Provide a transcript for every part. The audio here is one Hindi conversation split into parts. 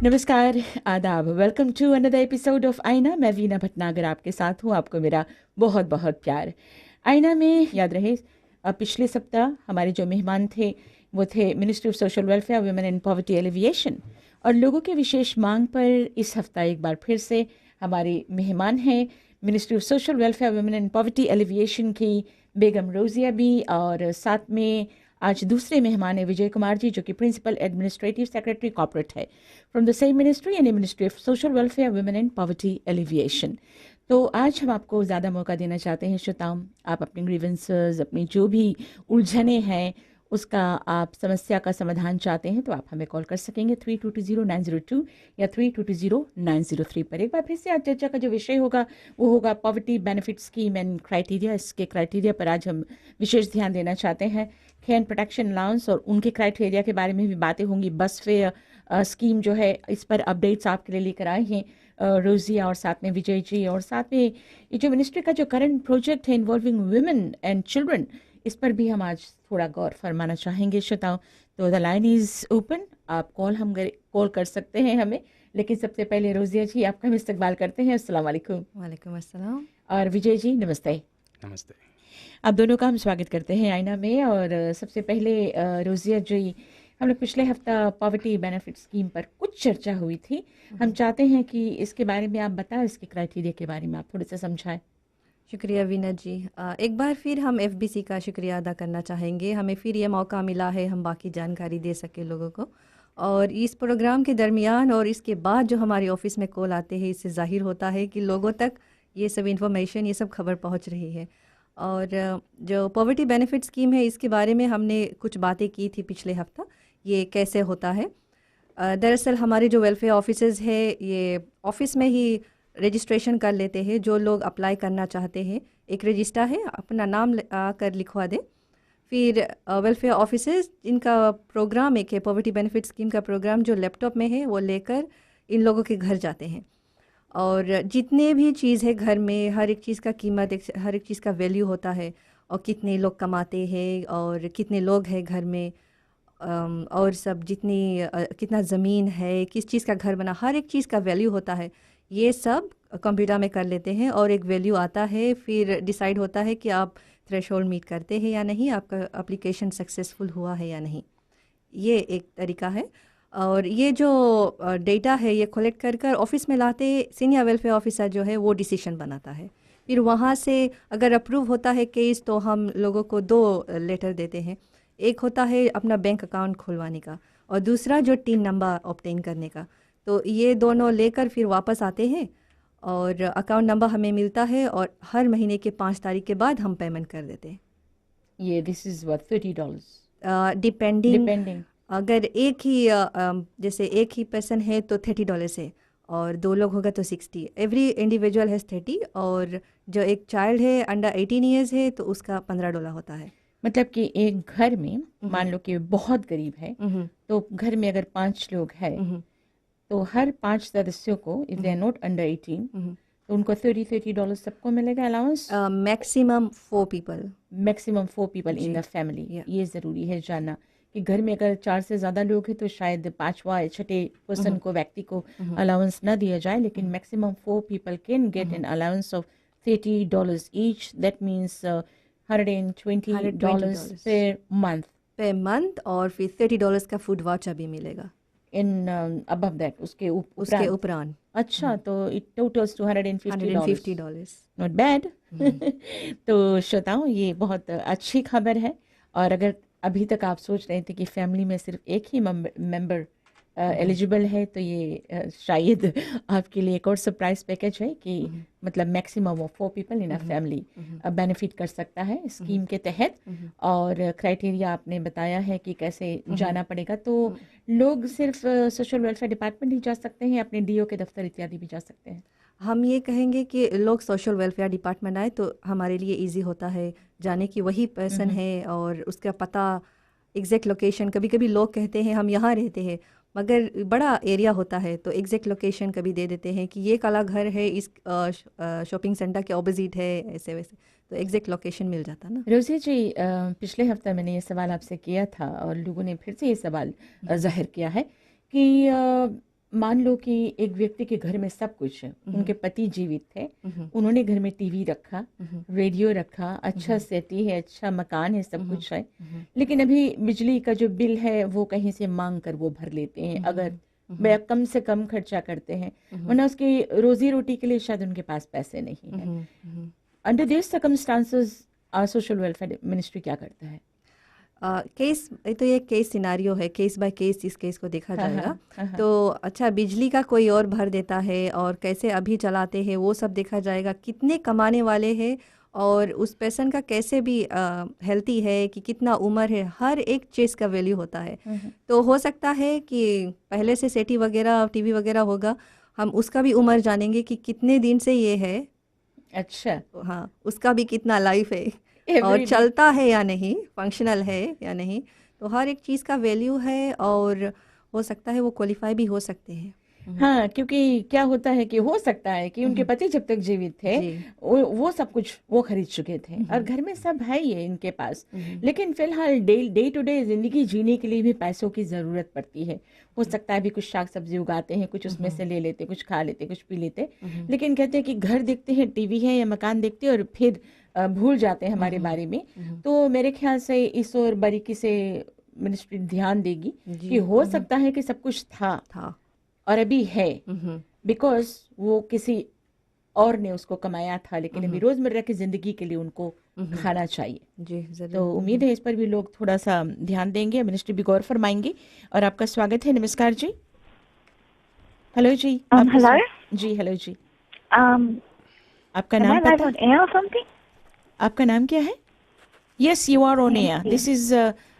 नमस्कार, आदाब। Welcome to another episode of Aaina. मैं वीना भटनागर आपके साथ हूँ। आपको मेरा बहुत बहुत प्यार। आईना में याद रहे, पिछले सप्ताह हमारे जो मेहमान थे वो थे ministry of social welfare, women and poverty alleviation. और लोगों के विशेष मांग पर इस हफ्ता एक बार फिर से हमारे मेहमान हैं ministry of social welfare, women and poverty alleviation की बेगम रोजिया बी, और साथ में आज दूसरे मेहमान है विजय कुमार जी, जो कि प्रिंसिपल एडमिनिस्ट्रेटिव सेक्रेटरी कॉर्पोरेट है फ्रॉम द सेम मिनिस्ट्री, यानी ministry of social welfare, women and poverty alleviation. तो आज हम आपको ज़्यादा मौका देना चाहते हैं श्रोताओं, आप अपनी ग्रीवेंसेस, अपनी जो भी उलझने हैं, उसका आप समस्या का समाधान चाहते हैं तो आप हमें कॉल कर सकेंगे 3220-902 या 3220-903 पर। एक बार फिर से आज चर्चा का जो विषय होगा वो होगा poverty benefit scheme and criteria. इसके क्राइटेरिया पर आज हम विशेष ध्यान देना चाहते हैं। केयर प्रोटेक्शन अलाउंस और उनके क्राइटेरिया के बारे में भी बातें होंगी। बस फेयर स्कीम जो है, इस पर अपडेट्स आपके लिए लेकर आए हैं रोजिया और साथ में विजय जी। और साथ में ये जो मिनिस्ट्री का जो करंट प्रोजेक्ट है इन्वॉल्विंग वुमेन एंड चिल्ड्रन, इस पर भी हम आज थोड़ा गौर फरमाना चाहेंगे श्रोताओं। तो द लाइन इज़ ओपन, आप कॉल कर सकते हैं हमें। लेकिन सबसे पहले रोजिया जी, आपका हम इस्तकबाल करते हैं। अस्सलाम वालेकुम। वालेकुम अस्सलाम। और विजय जी, नमस्ते। नमस्ते। आप दोनों का हम स्वागत करते हैं आईना में। और सबसे पहले रोजिया जी, हम लोग पिछले हफ्ता पॉवर्टी बेनिफिट स्कीम पर कुछ चर्चा हुई थी। हम चाहते हैं कि इसके बारे में आप बताएं, इसके क्राइटेरिया के बारे में आप थोड़े से समझाएं। शुक्रिया वीना जी। एक बार फिर हम एफबीसी का शुक्रिया अदा करना चाहेंगे। हमें फिर ये मौका मिला है हम बाकी जानकारी दे सके लोगों को। और इस प्रोग्राम के दरमियान और इसके बाद जो हमारे ऑफिस में कॉल आते हैं, इससे ज़ाहिर होता है कि लोगों तक ये सब इंफॉर्मेशन, ये सब खबर पहुंच रही है। और जो पॉवर्टी बेनिफिट स्कीम है, इसके बारे में हमने कुछ बातें की थी पिछले हफ्ता, ये कैसे होता है। दरअसल हमारे जो वेलफेयर ऑफिसर्स है, ये ऑफिस में ही रजिस्ट्रेशन कर लेते हैं। जो लोग अप्लाई करना चाहते हैं, एक रजिस्टर है, अपना नाम कर लिखवा दे। फिर वेलफेयर ऑफिसर्स, इनका प्रोग्राम एक है पॉवर्टी बेनिफिट स्कीम का प्रोग्राम, जो लैपटॉप में है, वो लेकर इन लोगों के घर जाते हैं। और जितने भी चीज़ है घर में, हर एक चीज़ का कीमत, हर एक चीज़ का वैल्यू होता है, और कितने लोग कमाते हैं और कितने लोग हैं घर में, और सब कितना ज़मीन है, किस चीज़ का घर बना, हर एक चीज़ का वैल्यू होता है। ये सब कंप्यूटर में कर लेते हैं और एक वैल्यू आता है। फिर डिसाइड होता है कि आप थ्रेशोल्ड मीट करते हैं या नहीं, आपका एप्लीकेशन सक्सेसफुल हुआ है या नहीं। ये एक तरीका है। और ये जो डेटा है, ये कलेक्ट कर ऑफिस में लाते, सीनियर वेलफेयर ऑफिसर जो है वो डिसीजन बनाता है। फिर वहाँ से अगर अप्रूव होता है केस, तो हम लोगों को 2 लेटर देते हैं। एक होता है अपना बैंक अकाउंट खुलवाने का, और दूसरा जो टीन नंबर ऑब्टेन करने का। तो ये दोनों लेकर फिर वापस आते हैं और अकाउंट नंबर हमें मिलता है, और हर महीने के 5 तारीख के बाद हम पेमेंट कर देते हैं। ये दिस इज़ व्हाट $30 डिपेंडिंग। अगर एक ही जैसे एक ही पर्सन है तो $30 है, और 2 लोग होगा तो 60। एवरी इंडिविजुअल हैज़ 30, और जो एक चाइल्ड है अंडर 18 ईयर्स है तो उसका $15 होता है। मतलब कि एक घर में मान लो कि बहुत गरीब है, तो घर में अगर 5 लोग हैं तो हर 5 सदस्यों को, if they are not under 18, तो उनको $30 सबको मिलेगा allowance. Maximum 4 people, maximum 4 people in the family. ये ज़रूरी है जानना कि घर में अगर 4 से ज़्यादा लोग हैं तो शायद 5वां 6ठे पर्सन को, व्यक्ति को अलाउंस ना दिया जाए। लेकिन maximum 4 people can get an allowance of $30 each. That means $120 per month, और फिर $30 का फूड वाउचर भी मिलेगा इन अबव दैट, उसके उपरांत। अच्छा, तो it totals to $150। Not bad. तो श्रोताओं, ये बहुत अच्छी खबर है। और अगर अभी तक आप सोच रहे थे कि फैमिली में सिर्फ एक ही मेंबर एलिजिबल है, तो ये शायद आपके लिए एक और सरप्राइज पैकेज है कि मतलब maximum of 4 people in a family benefit कर सकता है स्कीम के तहत। और क्राइटेरिया आपने बताया है कि कैसे जाना पड़ेगा। तो लोग सिर्फ सोशल वेलफेयर डिपार्टमेंट ही जा सकते हैं, अपने डीओ के दफ्तर इत्यादि भी जा सकते हैं? हम ये कहेंगे कि लोग सोशल वेलफेयर डिपार्टमेंट आए तो हमारे लिए इजी होता है जाने की, वही पर्सन है और उसका पता, एग्जैक्ट लोकेशन। कभी कभी लोग कहते हैं हम यहाँ रहते हैं, मगर बड़ा एरिया होता है तो एग्जैक्ट लोकेशन कभी दे देते हैं कि ये काला घर है इस शॉपिंग सेंटर के ऑपोजिट है, ऐसे वैसे, तो एग्जैक्ट लोकेशन मिल जाता ना। रोज़ी जी, पिछले हफ्ते मैंने ये सवाल आपसे किया था और लोगों ने फिर से ये सवाल ज़ाहिर किया है कि मान लो कि एक व्यक्ति के घर में सब कुछ है, उनके पति जीवित थे, उन्होंने घर में टीवी रखा, रेडियो रखा, अच्छा सेटी है, अच्छा मकान है, सब कुछ है, लेकिन अभी बिजली का जो बिल है वो कहीं से मांग कर वो भर लेते हैं, अगर वह कम से कम खर्चा करते हैं, वरना उसकी रोजी रोटी के लिए शायद उनके पास पैसे नहीं है। Under this circumstances social welfare ministry क्या करता है? केस तो ये केस सिनारियो है, केस बाय केस इस केस को देखा हाँ, जाएगा। हाँ, हाँ, तो अच्छा, बिजली का कोई और भर देता है और कैसे अभी चलाते हैं वो सब देखा जाएगा, कितने कमाने वाले हैं और उस पर्सन का कैसे भी हेल्थी है कि कितना उम्र है, हर एक चीज़ का वैल्यू होता है। तो हो सकता है कि पहले से सेटी वगैरह टीवी वगैरह होगा, हम उसका भी उम्र जानेंगे कि कितने दिन से ये है। अच्छा, तो हाँ, उसका भी कितना लाइफ है और एवरी डे। चलता है या नहीं, फंक्शनल है या नहीं, तो हर एक चीज़ का वैल्यू है और हो सकता है वो क्वालिफाई भी हो सकते हैं। हाँ, क्योंकि क्या होता है कि हो सकता है कि उनके पति जब तक जीवित थे जी। वो सब कुछ वो खरीद चुके थे और घर में सब है ही है इनके पास, लेकिन फिलहाल डे टू डे जिंदगी जीने के लिए भी पैसों की जरूरत पड़ती है। हो सकता है भी कुछ साग सब्जी उगाते हैं, कुछ उसमें से ले लेते, कुछ खा लेते, कुछ पी लेते, लेकिन कहते हैं कि घर देखते हैं, टीवी है या मकान देखते हैं और फिर भूल जाते हैं हमारे बारे में। तो मेरे ख्याल से इस और बारीकी से मिनिस्ट्री ध्यान देगी कि हो सकता है कि सब कुछ था और अभी है, बिकॉज वो किसी और ने उसको कमाया था, लेकिन अभी रोजमर्रा की जिंदगी के लिए उनको खाना चाहिए। जी जरूर। तो उम्मीद है इस पर भी लोग थोड़ा सा ध्यान देंगे, मिनिस्ट्री भी गौर फरमाएंगी। और आपका स्वागत है। नमस्कार जी। हेलो जी। Hello. जी हेलो जी। Um, आपका am नाम I live पता? on air or something? आपका नाम क्या है? Yes you are on air, this is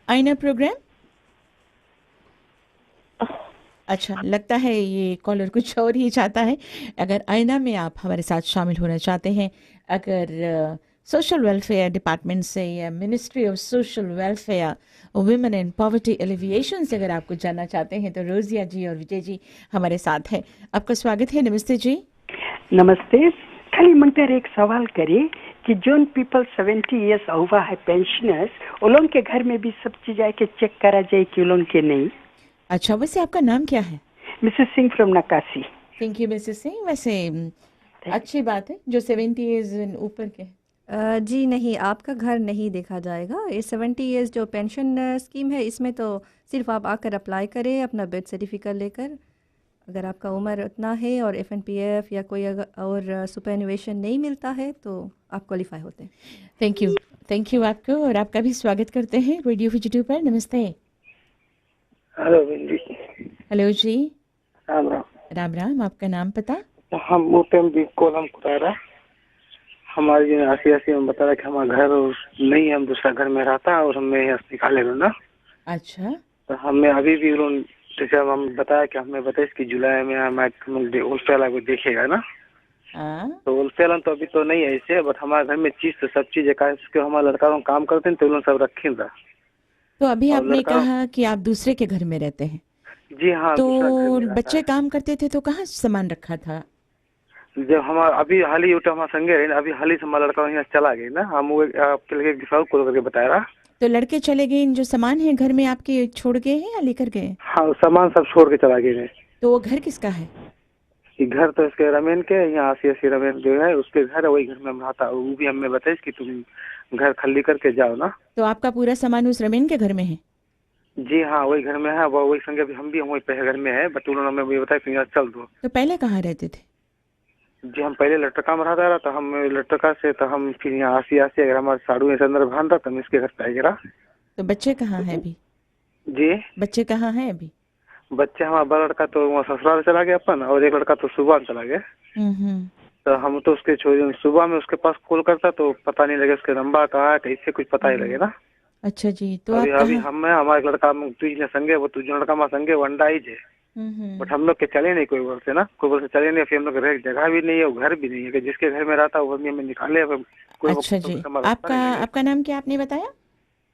Aaina program. अच्छा, लगता है ये कॉलर कुछ और ही चाहता है। अगर आईना में आप हमारे साथ शामिल होना चाहते हैं, अगर सोशल वेलफेयर डिपार्टमेंट से या ministry of social welfare women and poverty alleviation से अगर आप कुछ जानना चाहते हैं, तो रोजिया जी और विजय जी हमारे साथ हैं। आपका स्वागत है। नमस्ते जी। नमस्ते। खाली मंतर एक सवाल करे कि जोन पीपल 70 इयर्स ओवर है पेंशनर्स, उन लोगों के घर में भी सब चीज आके चेक करा जाए कि उन लोगों के नहीं? अच्छा, वैसे आपका नाम क्या है? Mrs Singh from Nakasi. Thank you Mrs Singh. वैसे अच्छी बात है जो 70 इयर्स ऊपर के। जी नहीं, आपका घर नहीं देखा जाएगा। ये 70 इयर्स जो पेंशन स्कीम है, इसमें तो सिर्फ आप आकर अप्लाई करें अपना बर्थ सर्टिफिकेट लेकर। अगर आपका उम्र उतना है और FNPF या कोई और सुपरन्यूएशन नहीं मिलता है तो आप क्वालिफाई होते हैं। थैंक यू आपको, और आपका भी स्वागत करते हैं रेडियो विजिटिव पर। नमस्ते। हेलो बिंदी। हेलो जी। राम राम। राम राम। आपका नाम पता? हम मुतम भी कोलम कुटारा। हमारे जो 80 में बता रहा कि हमारा घर नहीं है, हम दूसरा घर में रहता है और हमें यहाँ से निकाले लो ना। अच्छा। तो हमें अभी भी लोन, जैसे हम बताया कि हमें बताइए कि जुलाई में हमारे उल्फेला को देखेगा ना। तो उल्फेला तो अभी तो नहीं है ऐसे, बट हमारे घर में चीज तो सब चीज है, हमारा लड़का लोग काम करते हैं तो उन सब रखे था। तो अभी आपने कहा कि आप दूसरे के घर में रहते हैं। जी हाँ। तो बच्चे काम करते थे तो कहाँ सामान रखा था? जब हमारा अभी हाल ही हमारे संगे रहे, अभी हाल ही से हमारा लड़का यहाँ चला गया ना, हम वो आपके लगे कॉल करके बताया रहा। तो लड़के चले गए, जो सामान है घर में आपके छोड़ गए हैं या लेकर गए? हाँ, सामान सब छोड़ के चला गए। तो वो घर किसका है? घर तो इसके रमेन के, यहाँ 80 रमेन जो है उसके घर है, वही घर में हम रहता। वो भी हमें बताइए कि तुम घर खाली करके जाओ ना। तो आपका पूरा सामान उस रमेन के घर में है? जी हाँ, वही घर में है, वो वही संगे भी हम भी वही पे घर में है, बट उन्होंने हमें बताया कि यहाँ चल दो। तो पहले कहाँ रहते थे? जी हम पहले लटका में रहता रहा, तो हम लटका से तो हम फिर यहाँ 80 अगर हमारे साड़ू ऐसे अंदर बांध रहा तो हम इसके घर पे आएगा। तो बच्चे कहाँ हैं अभी? जी बच्चे कहाँ हैं अभी? बच्चे हमारा बड़ा लड़का तो वहाँ ससुराल चला गया अपन, और एक लड़का तो सुबह में चला गया। तो हम तो उसके छोड़ सुबह में उसके पास कॉल करता तो पता नहीं लगे उसके नंबर कहाँ है, कैसे कुछ पता ही लगे ना। अच्छा जी। तो अभी आप अभी हम हमारे लड़का तुझने संगे वो तुझे लड़का में संगे वंडा ही जे, बट हम लोग के चले नहीं कोई बोल से ना, कोई बोल से चले नहीं। फिर हम लोग रह जगह भी नहीं है, घर भी नहीं है कि जिसके घर में रहता है वो हमें निकाले। अच्छा जी। आपका नाम क्या आपने बताया?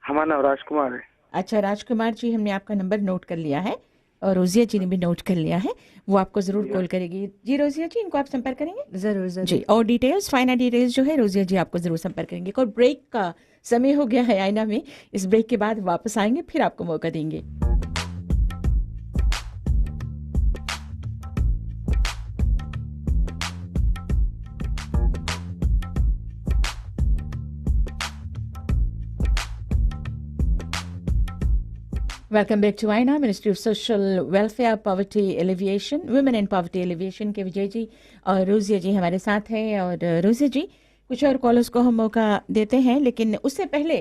हमारा नाम राजकुमार है। अच्छा राजकुमार जी, हमने आपका नंबर नोट कर लिया है। और रोजिया जी ने भी नोट कर लिया है, वो आपको ज़रूर कॉल करेगी। जी रोजिया जी, इनको आप संपर्क करेंगे? ज़रूर ज़रूर जी, और डिटेल्स, फाइनल डिटेल्स जो है रोजिया जी आपको ज़रूर संपर्क करेंगे। और ब्रेक का समय हो गया है आईना में, इस ब्रेक के बाद वापस आएंगे, फिर आपको मौका देंगे। वेलकम बैक टू आईना। Ministry of social welfare, poverty alleviation, women and poverty alleviation के विजय जी और रोजिया जी हमारे साथ हैं। और रोजिया जी, कुछ और कॉलर्स को हम मौका देते हैं, लेकिन उससे पहले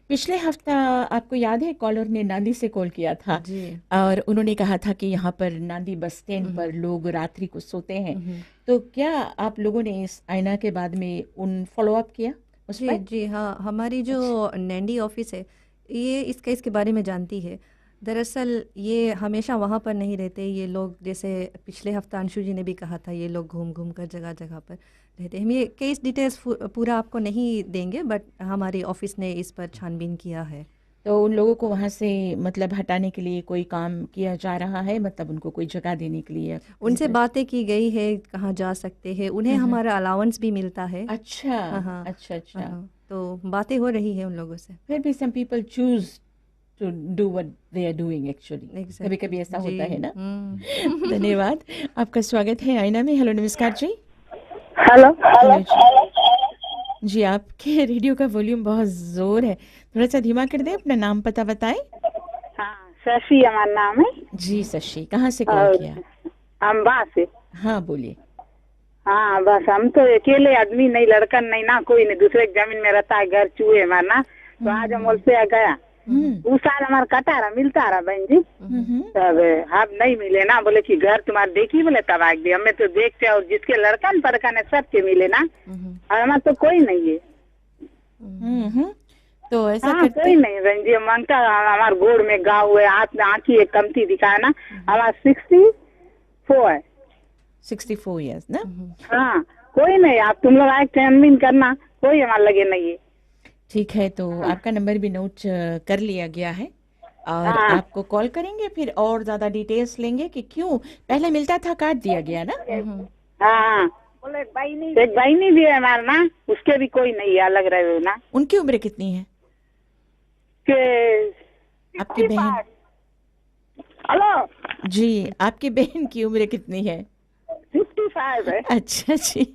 पिछले हफ्ता आपको याद है कॉलर ने नांदी से कॉल किया था जी। और उन्होंने कहा था कि यहाँ पर नांदी बस स्टैंड पर लोग रात्रि को सोते हैं। तो क्या आप लोगों ने इस आईना के बाद में उन फॉलो अप किया उस जी पर? जी हाँ, हमारी जो नैंडी ऑफिस है ये इस केस के बारे में जानती है। दरअसल ये हमेशा वहाँ पर नहीं रहते ये लोग, जैसे पिछले हफ्ता अंशु जी ने भी कहा था, ये लोग घूम घूम कर जगह जगह पर रहते हैं। हम ये केस डिटेल्स पूरा आपको नहीं देंगे, बट हमारी ऑफिस ने इस पर छानबीन किया है। तो उन लोगों को वहाँ से मतलब हटाने के लिए कोई काम किया जा रहा है, मतलब उनको कोई जगह देने के लिए? उनसे बातें की गई है कहाँ जा सकते हैं, उन्हें हमारा अलाउंस भी मिलता है। अच्छा, हाँ, अच्छा, अच्छा। हाँ, तो बातें हो रही है उन लोगों से। फिर भी some people choose to do what they are doing actually. Exactly. कभी कभी ऐसा जी, होता है ना। धन्यवाद, आपका स्वागत है आईना में। हेलो, नमस्कार जी। हेलो हेलो जी। जी, आपके रेडियो का वॉल्यूम बहुत जोर है, थोड़ा सा धीमा कर दें। अपना नाम पता बताएं। हाँ, शशि हमारा नाम है। जी शशि, कहाँ से कॉल और किया? अम्बा से। हाँ बोलिए। हाँ, बस हम तो अकेले आदमी, नहीं लड़का नहीं ना कोई नहीं, दूसरे की जमीन में रहता है, घर चूहे मारना। तो आज हम उससे आ गया। उस साल हमारा कटा रहा, मिलता रहा बहन जी। तब हम नहीं मिले ना, बोले कि घर तुम्हारे देखी, बोले तब आग दिया। हमें तो देखते और जिसके लड़का न पड़का ने सबके मिले ना, और हमारा तो कोई नहीं है। तो ऐसा हाँ, करते कोई नहीं बहन जी। मांगता हमारे गोड़ में गाँव है, हाथ में आँखी एक कमती दिखाया ना। हमारा 64 है। 64 ईयर्स ना। हाँ, कोई नहीं। आप तुम लोग आए छानबीन करना, कोई हमारे लगे नहीं है। ठीक है, तो आपका नंबर भी नोट कर लिया गया है और हाँ। आपको कॉल करेंगे, फिर और ज्यादा डिटेल्स लेंगे कि क्यों पहले मिलता था, काट दिया गया ना। हाँ, एक भाई नहीं भी है हमारा ना, उसके भी कोई नहीं है, अलग रहे हो ना। उनकी उम्र कितनी है? के आपकी बहन? हेलो जी, आपकी बहन की उम्र कितनी है? 55 है। अच्छा जी,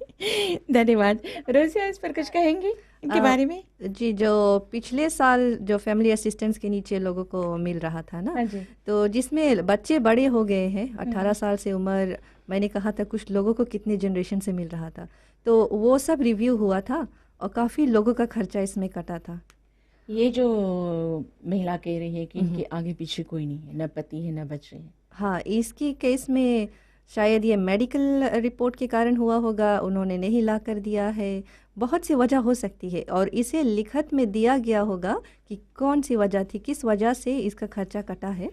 धन्यवाद। रोजिया, इस पर कुछ कहेंगे इनके बारे में? जी, जो पिछले साल जो फैमिली असिस्टेंस के नीचे लोगों को मिल रहा था ना, हाँ जी। तो जिसमें बच्चे बड़े हो गए हैं, 18 साल से उम्र, मैंने कहा था कुछ लोगों को कितने जनरेशन से मिल रहा था, तो वो सब रिव्यू हुआ था और काफ़ी लोगों का खर्चा इसमें कटा था। ये जो महिला कह रही है कि इनके आगे पीछे कोई नहीं है, न पति है न बच्चे हैं। हाँ, इसकी केस में शायद ये मेडिकल रिपोर्ट के कारण हुआ होगा, उन्होंने नहीं ला कर दिया है, बहुत सी वजह हो सकती है, और इसे लिखत में दिया गया होगा कि कौन सी वजह थी, किस वजह से इसका खर्चा कटा है।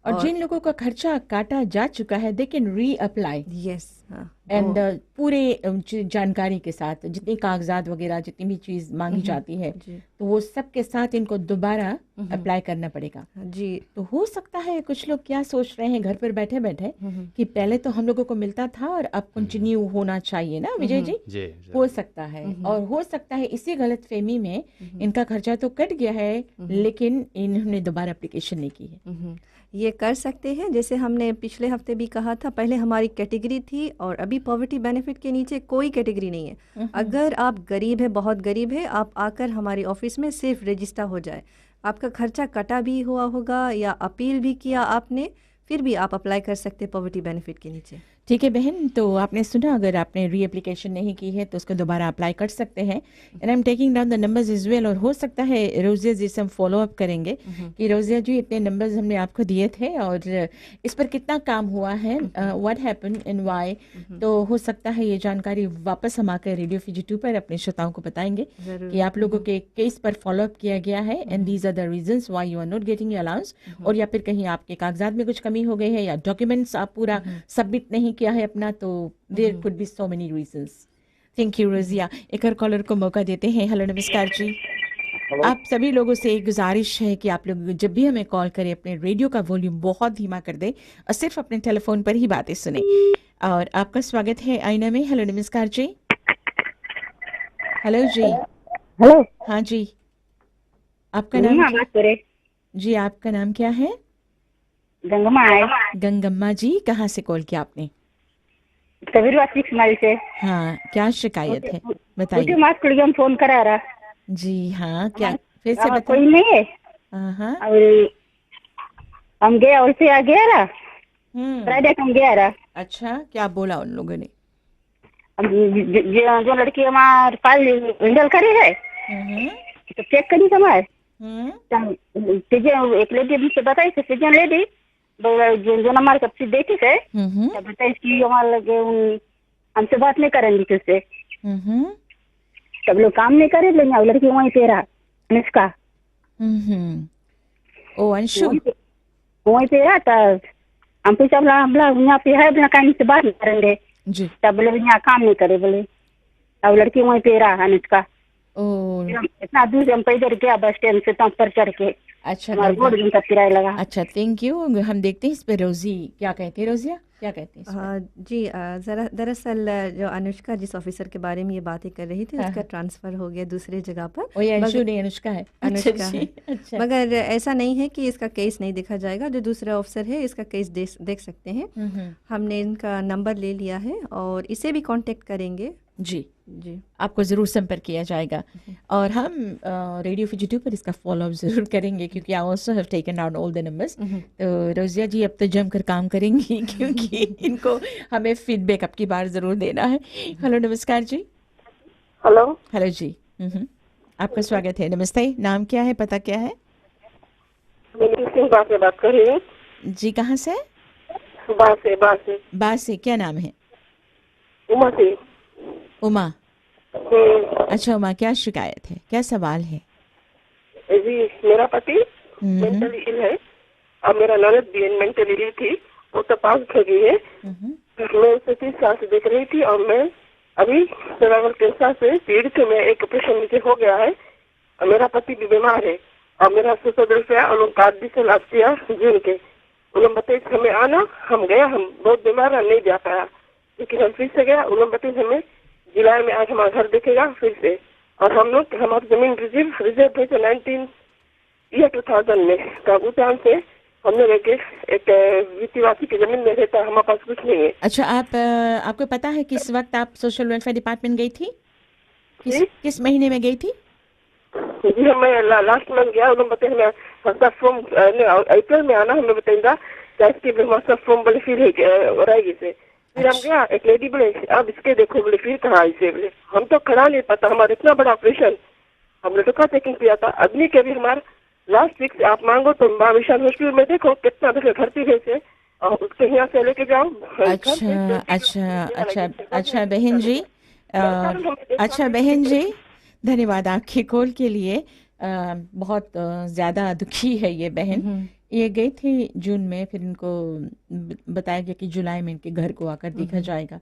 और जिन लोगों का खर्चा काटा जा चुका है, दे कैन री अप्लाई। यस, हाँ, एंड पूरे जानकारी के साथ, जितनी कागजात वगैरह, जितनी भी चीज मांगी जाती है, जी तो वो सब के साथ इनको दोबारा अप्लाई करना पड़ेगा। जी तो हो सकता है कुछ लोग क्या सोच रहे हैं घर पर बैठे बैठे कि पहले तो हम लोगों को मिलता था और अब कंटिन्यू होना चाहिए ना, विजय जी? जी हो सकता है, और हो सकता है इसी गलत फहमी में इनका खर्चा तो कट गया है, लेकिन इन्होंने दोबारा एप्लीकेशन नहीं की है। ये कर सकते हैं, जैसे हमने पिछले हफ्ते भी कहा था, पहले हमारी कैटेगरी थी और अभी पॉवर्टी बेनिफिट के नीचे कोई कैटेगरी नहीं है। अगर आप गरीब है, बहुत गरीब है, आप आकर हमारी ऑफिस में सिर्फ रजिस्टर हो जाए, आपका खर्चा कटा भी हुआ होगा या अपील भी किया आपने, फिर भी आप अप्लाई कर सकते हैं पॉवर्टी बेनिफिट के नीचे। ठीक है बहन, तो आपने सुना, अगर आपने री एप्लीकेशन नहीं की है तो उसको दोबारा अप्लाई कर सकते हैं। And I am taking down the numbers is well, और हो सकता है रोजिया जी से हम फॉलो अप करेंगे कि रोजिया जी इतने नंबर्स हमने आपको दिए थे और इस पर कितना काम हुआ है, व्हाट हैपेंड एंड व्हाई। तो हो सकता है ये जानकारी वापस हम आकर रेडियो फीजी 2 पर अपने श्रोताओं को बताएंगे कि आप लोगों के केस पर फॉलो अप किया गया है and these are the reasons why you are not getting your allowance, और या फिर कहीं आपके कागजात में कुछ कमी हो गई है या डॉक्यूमेंट्स आप पूरा सबमिट नहीं किया है अपना, तो there could be so many reasons. Thank you Rozia. एक और कॉलर को मौका देते हैं। हेलो, नमस्कार जी। आप सभी लोगों से एक गुजारिश है कि आप लोग जब भी हमें कॉल करें अपने रेडियो का वॉल्यूम बहुत धीमा कर दें और सिर्फ अपने टेलीफोन पर ही बातें सुने। और आपका स्वागत है आईना में। हेलो, नमस्कार जी। हेलो जी। हेलो, हाँ जी, आपका नाम बात करे जी, आपका नाम क्या है? गंगम्मा है, गंगम्मा जी, कहाँ से कॉल किया आपने? कबीरवा 6 माइल से। हाँ, क्या शिकायत है बताइए। मास कुड़ियम फोन करा रहा। जी हाँ, क्या फिर से कोई बताइए। नहीं है। हाँ। और हम गया वैसे आ गया रहा, फ्राइडे को हम गया रहा। अच्छा, क्या बोला उन लोगों ने? जो लड़की हमारे फाइल हैंडल करी है तो चेक करी हमारे एक लेडी मुझसे बताई थी, सिजन लेडी जो हमारे कब देखी है बताई कि हमारे लगे हमसे बात नहीं करेंगी तुझसे। सब लोग काम नहीं करे, लेकिन अब लड़की वहीं पे रहा, अनुष्का। ओ अंशु वहीं पे रहा था। हम पूछा बोला यहाँ पे है, बोला कहीं से बात नहीं करेंगे जी। तब बोले यहाँ काम नहीं करे बोले। अब लड़की वहीं पे रहा अनुष्का। ओ इतना दूर से हम पैदल गया बस स्टैंड से तब पर चढ़ के। अच्छा, हमारा बहुत दिन का किराया लगा। अच्छा, थैंक यू। हम देखते हैं इस पे रोजी क्या कहती है। रोजिया क्या कहती है इस पे? जी, ज़रा दरअसल जो अनुष्का जिस ऑफिसर के बारे में ये बातें कर रही थी उसका ट्रांसफ़र हो गया दूसरे जगह पर। ओ ये अंशु नहीं, अनुष्का है। अनुष्का है। अच्छा। मगर ऐसा नहीं है कि इसका केस नहीं देखा जाएगा। जो दूसरा ऑफिसर है इसका केस देख सकते हैं। हमने इनका नंबर ले लिया है और इसे भी कांटेक्ट करेंगे। जी, आपको ज़रूर संपर्क किया जाएगा और हम रेडियो फिजिटिव पर इसका फॉलोअप ज़रूर करेंगे क्योंकि I also have taken down all the numbers. तो रोजिया जी अब तो जमकर काम करेंगी क्योंकि इनको हमें फीडबैक अब की बार ज़रूर देना है। हेलो, नमस्कार जी। हेलो जी। आपका स्वागत है। नमस्ते, नाम क्या है, पता क्या है? से बात कर रही हूँ जी। कहाँ से? बासे। क्या नाम है? उमा से। उमा। अच्छा उमा, क्या शिकायत है, क्या सवाल है? जी, मेरा पति मेंटली इल है और मेरा ननद भी मेंटली इल थी। वो तो पास हो गई है। मैं उसे 30 साल से देख रही थी और मैं अभी सर्वाइवल कैंसर से पीड़ित हूँ। मैं एक ऑपरेशन मुझे हो गया है और मेरा पति भी बीमार है और मेरा सदस्य है और कार्ड भी से लाभ किया जून के। उन्होंने बताया हमें आना, हम गया, हम बहुत बीमार नहीं जा पाया लेकिन हम फिर से गया। उन्होंने बताया हमें जुलाई में आज हमारा घर देखेगा फिर से। और हम लोग हमारी जमीन रिजर्व है 2000 में तब उस टाइम से हमने लेके एक वित्तीवासी की जमीन में रहता, हमारे पास कुछ नहीं है। अच्छा, आपको पता है किस वक्त आप सोशल वेलफेयर डिपार्टमेंट गई थी? किस महीने में गई थी? जी, हमें लास्ट मंथ गया। उन्होंने बताया हमें फॉर्म अप्रैल में आना, हमें बताएंगा हमारा फॉर्म बोले फिर रहेगी से। फिर हम गया, एक लेडी बोले अब इसके देखो बोले फिर कहा इसे बोले। हम तो खड़ा नहीं पता, हमारा इतना बड़ा ऑपरेशन हमने तो चेकिंग किया था। आदमी के भी हमारे लास्ट वीक से आप मांगो तो विशाल हॉस्पिटल में देखो कितना देखे भर्ती है और उसके यहाँ से लेके जाओ। अच्छा बहन जी, अच्छा बहन जी, धन्यवाद आपके कॉल के लिए। बहुत ज़्यादा दुखी है ये बहन। ये गई थी जून में, फिर इनको बताया गया कि जुलाई में इनके घर को आकर देखा जाएगा।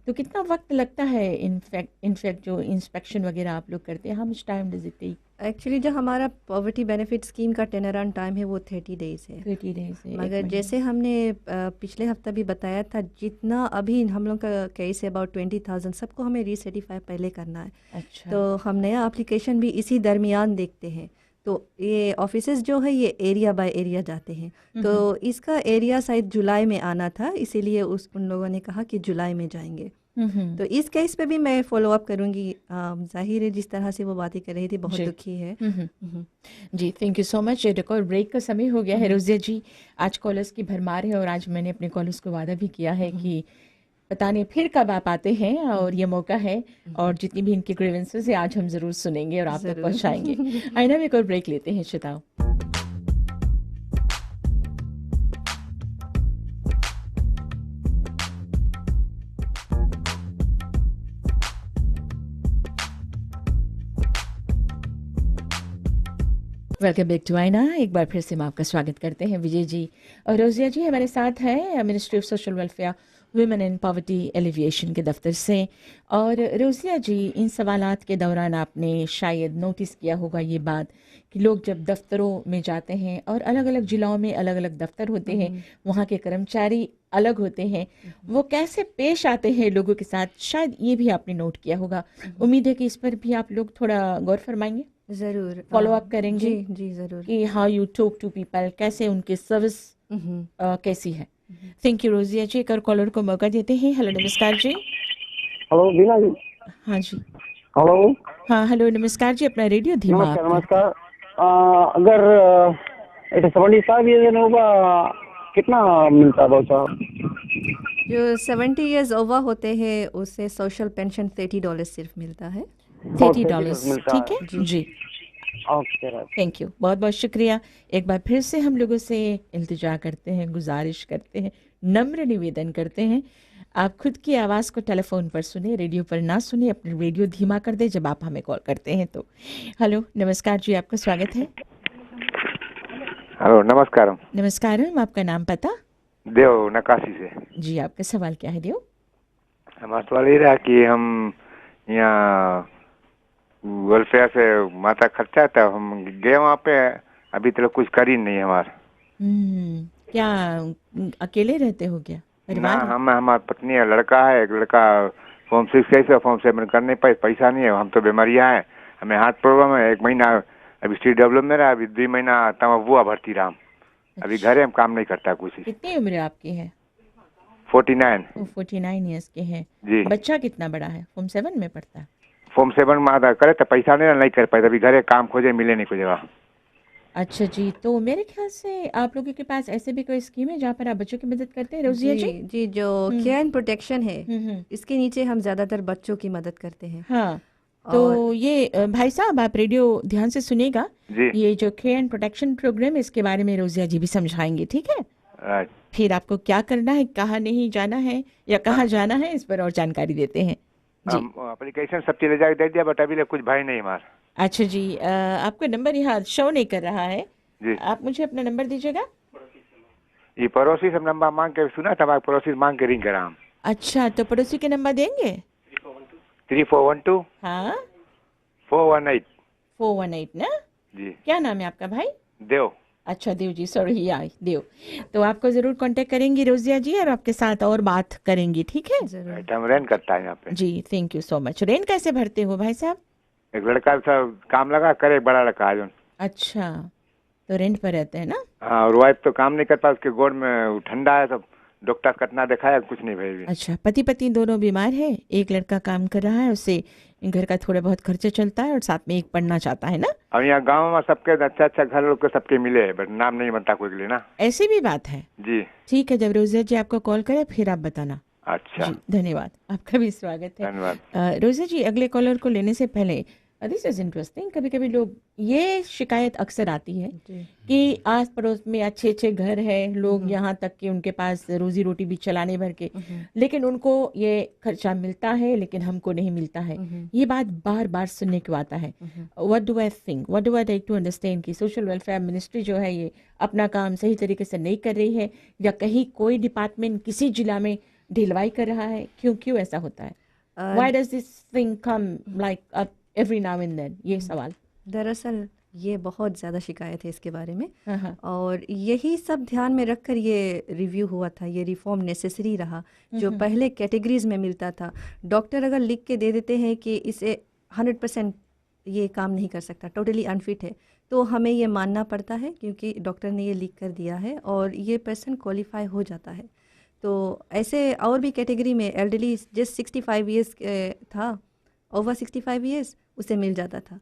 तो कितना वक्त लगता है इनफैक्ट जो इंस्पेक्शन वगैरह आप लोग करते हैं, how much time does it take? Actually जो हमारा पॉवर्टी बेनिफिट स्कीम का टर्न अराउंड टाइम है वो 30 डेज है। 30 डेज है। मगर जैसे हमने पिछले हफ्ता भी बताया था, जितना अभी हम लोग का केस है अबाउट 20,000 सबको हमें रीसर्टिफाई पहले करना है। अच्छा। तो हम नया एप्लीकेशन भी इसी दरमियान देखते हैं। तो ये ऑफिसेज जो है ये एरिया बाय एरिया जाते हैं। तो इसका एरिया शायद जुलाई में आना था, इसीलिए उन लोगों ने कहा कि जुलाई में जाएंगे। तो इस केस पे भी मैं फॉलो अप करूंगी। जाहिर है जिस तरह से वो बातें कर रही थी बहुत दुखी है। जी, thank you so much. Record break का समय हो गया है रोजिया जी। आज कॉलर्स की भरमार है और आज मैंने अपने कॉलर्स को वादा भी किया है कि पता नहीं फिर कब आप आते हैं और ये मौका है और जितनी भी इनकी ग्रीवेंसेस है आज हम जरूर सुनेंगे और आप तक पहुंचाएंगे। आईना में एक और ब्रेक लेते हैं श्रोताओं। वेलकम बैक टू आईना। एक बार फिर से हम आपका स्वागत करते हैं। विजय जी और रोजिया जी हमारे साथ हैं ministry of social welfare women in poverty alleviation के दफ्तर से। और रोज़िया जी, इन सवालात के दौरान आपने शायद नोटिस किया होगा ये बात कि लोग जब दफ्तरों में जाते हैं और अलग अलग ज़िलों में अलग अलग दफ्तर होते हैं, वहाँ के कर्मचारी अलग होते हैं, वो कैसे पेश आते हैं लोगों के साथ, शायद ये भी आपने नोट किया होगा। उम्मीद है कि इस पर भी आप लोग थोड़ा गौर फरमाएंगे, ज़रूर फॉलो अप करेंगे। जी जी ज़रूर। कि how you talk to people, कैसे उनकी सर्विस कैसी है। Thank you Rozia ji. एक और कॉलर को मौका देते हैं। हेलो नमस्कार जी। हेलो बीना जी। हाँ जी। हेलो। हाँ हेलो नमस्कार जी, अपना रेडियो धीमा नमस्कार आपका। नमस्कार। अगर 75 ईयर होगा कितना मिलता है बच्चा? जो 70 इयर्स ओवर होते हैं उससे सोशल पेंशन $30 सिर्फ मिलता है। $30 मिलता ठीक है। है जी। Okay right. थैंक यू, बहुत बहुत शुक्रिया। एक बार फिर से हम लोगों से इल्तिजा करते हैं, गुजारिश करते हैं, नम्र निवेदन करते हैं, आप खुद की आवाज़ को टेलीफोन पर सुने, रेडियो पर ना सुने, अपने रेडियो धीमा कर दे जब आप हमें कॉल करते हैं तो। हेलो नमस्कार जी, आपका स्वागत है। हेलो नमस्कार। नमस्कार, आपका नाम पता? देव नकाशी से। जी, आपका सवाल क्या है देव? हमारा सवाल ये रहा कि हम यहाँ वेलफेयर से माता खर्चा था, हम गए वहाँ पे, अभी तक कुछ कर ही नहीं हमारा। क्या अकेले रहते हो क्या? ना, परिवार है? हम हमारी पत्नी है, लड़का है, एक लड़का फॉर्म 6 कैसे फॉर्म 7 कर नहीं पाए, पैसा नहीं है, हम तो बीमारियाँ हैं, हमें हार्ट प्रॉब्लम है, 1 महीना अभी CW में रहा, अभी 2 महीना तब बुआ भर्ती रहा, अभी घर हम काम नहीं करता कुछ। कितनी उम्र आपकी है? 49। 49 ईयर्स के हैं जी। बच्चा कितना बड़ा है? फॉर्म 7 में पढ़ता है? फॉर्म 7 में आधा करे तो पैसा नहीं कर पाए, अभी घरे काम खोजे मिले नहीं कुछ जगह। अच्छा जी, तो मेरे ख्याल से आप लोगों के पास ऐसे भी कोई स्कीम है जहाँ पर आप बच्चों की मदद करते हैं रोज़िया जी? जी, जो केयर एंड प्रोटेक्शन है इसके नीचे हम ज़्यादातर बच्चों की मदद करते हैं। हाँ, तो ये भाई साहब आप रेडियो ध्यान से सुनेगा, ये जो केयर एंड प्रोटेक्शन प्रोग्राम है इसके बारे में रोज़िया जी भी समझाएंगे, ठीक है? फिर आपको क्या करना है, कहाँ नहीं जाना है या कहाँ जाना है, इस पर और जानकारी देते हैं जी। एप्लीकेशन सब चीज ले जाके दे दिया, बट अभी कुछ भाई नहीं हमारा। अच्छा जी, आपका नंबर यहाँ शो नहीं कर रहा है जी, आप मुझे अपना नंबर दीजिएगा। ये पड़ोसी सब नंबर मांग के सुना था, पड़ोसी मांग के रिंग करा हम। अच्छा, तो पड़ोसी के नंबर देंगे? 3412 हाँ 418 418 ना जी। क्या नाम है आपका भाई? देव। अच्छा देव जी, सॉरी यार देव। तो आपको जरूर कांटेक्ट करेंगी रोज़िया जी और आपके साथ और बात करेंगी, ठीक है? हम रेंट करता है यहाँ पे। जी, thank you so much. Rent कैसे भरते हो भाई साहब? एक लड़का सब काम लगा करे, एक बड़ा लड़का है। अच्छा, तो रेंट पर रहते हैं ना? हाँ, और वाइफ तो काम नहीं करता, उसके गोड़ में ठंडा है, सब डॉक्टर कतना दिखाया, कुछ नहीं भाई। अच्छा, पति पत्नी दोनों बीमार है, एक लड़का काम कर रहा है, उससे घर का थोड़ा बहुत खर्चा चलता है और साथ में एक पढ़ना चाहता है ना? अब यहाँ गांव में सबके अच्छा घर लोग को सबके मिले है, बट नाम नहीं बनता कोई के लिए ना। ऐसी भी बात है जी। ठीक है, जब रोज़िया जी आपको कॉल करे फिर आप बताना। अच्छा जी, धन्यवाद, आपका भी स्वागत है। धन्यवाद। रोज़िया जी, अगले कॉलर को लेने से पहले दिस इज इंटरेस्टिंग, कभी कभी लोग ये शिकायत अक्सर आती है कि आस पड़ोस में अच्छे अच्छे घर है, लोग यहाँ तक कि उनके पास रोजी रोटी भी चलाने भर के, लेकिन उनको ये खर्चा मिलता है लेकिन हमको नहीं मिलता है। ये बात बार बार सुनने को आता है। What do I think, what do I take to understand कि सोशल वेलफेयर मिनिस्ट्री जो है ये अपना काम सही तरीके से नहीं कर रही है, या कहीं कोई डिपार्टमेंट किसी जिला में ढिलवाई कर रहा है? क्यों ऐसा होता है? Why does this thing come like every now and then? ये सवाल दरअसल ये बहुत ज़्यादा शिकायत है इसके बारे में, और यही सब ध्यान में रखकर ये रिव्यू हुआ था, ये रिफॉर्म नेसेसरी रहा। जो पहले कैटेगरीज में मिलता था, डॉक्टर अगर लिख के दे देते हैं कि इसे 100% ये काम नहीं कर सकता, टोटली अनफिट है, तो हमें ये मानना पड़ता है क्योंकि डॉक्टर ने ये लिख कर दिया है और ये पर्सन क्वालिफाई हो जाता है। तो ऐसे और भी कैटेगरी में एल्डरली जिस 65 ईयर्स था, ओवर 65 ईयर्स, उसे मिल जाता था।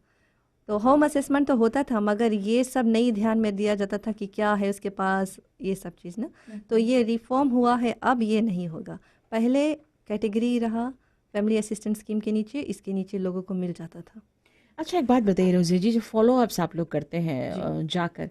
तो होम असेसमेंट तो होता था, मगर ये सब नहीं ध्यान में दिया जाता था कि क्या है उसके पास, ये सब चीज़ ना। तो ये रिफॉर्म हुआ है, अब ये नहीं होगा। पहले कैटेगरी रहा फैमिली असिस्टेंट स्कीम के नीचे, इसके नीचे लोगों को मिल जाता था। अच्छा, एक बात बताइए रोज़ी जी, जो फॉलो अप्स आप लोग करते हैं जाकर,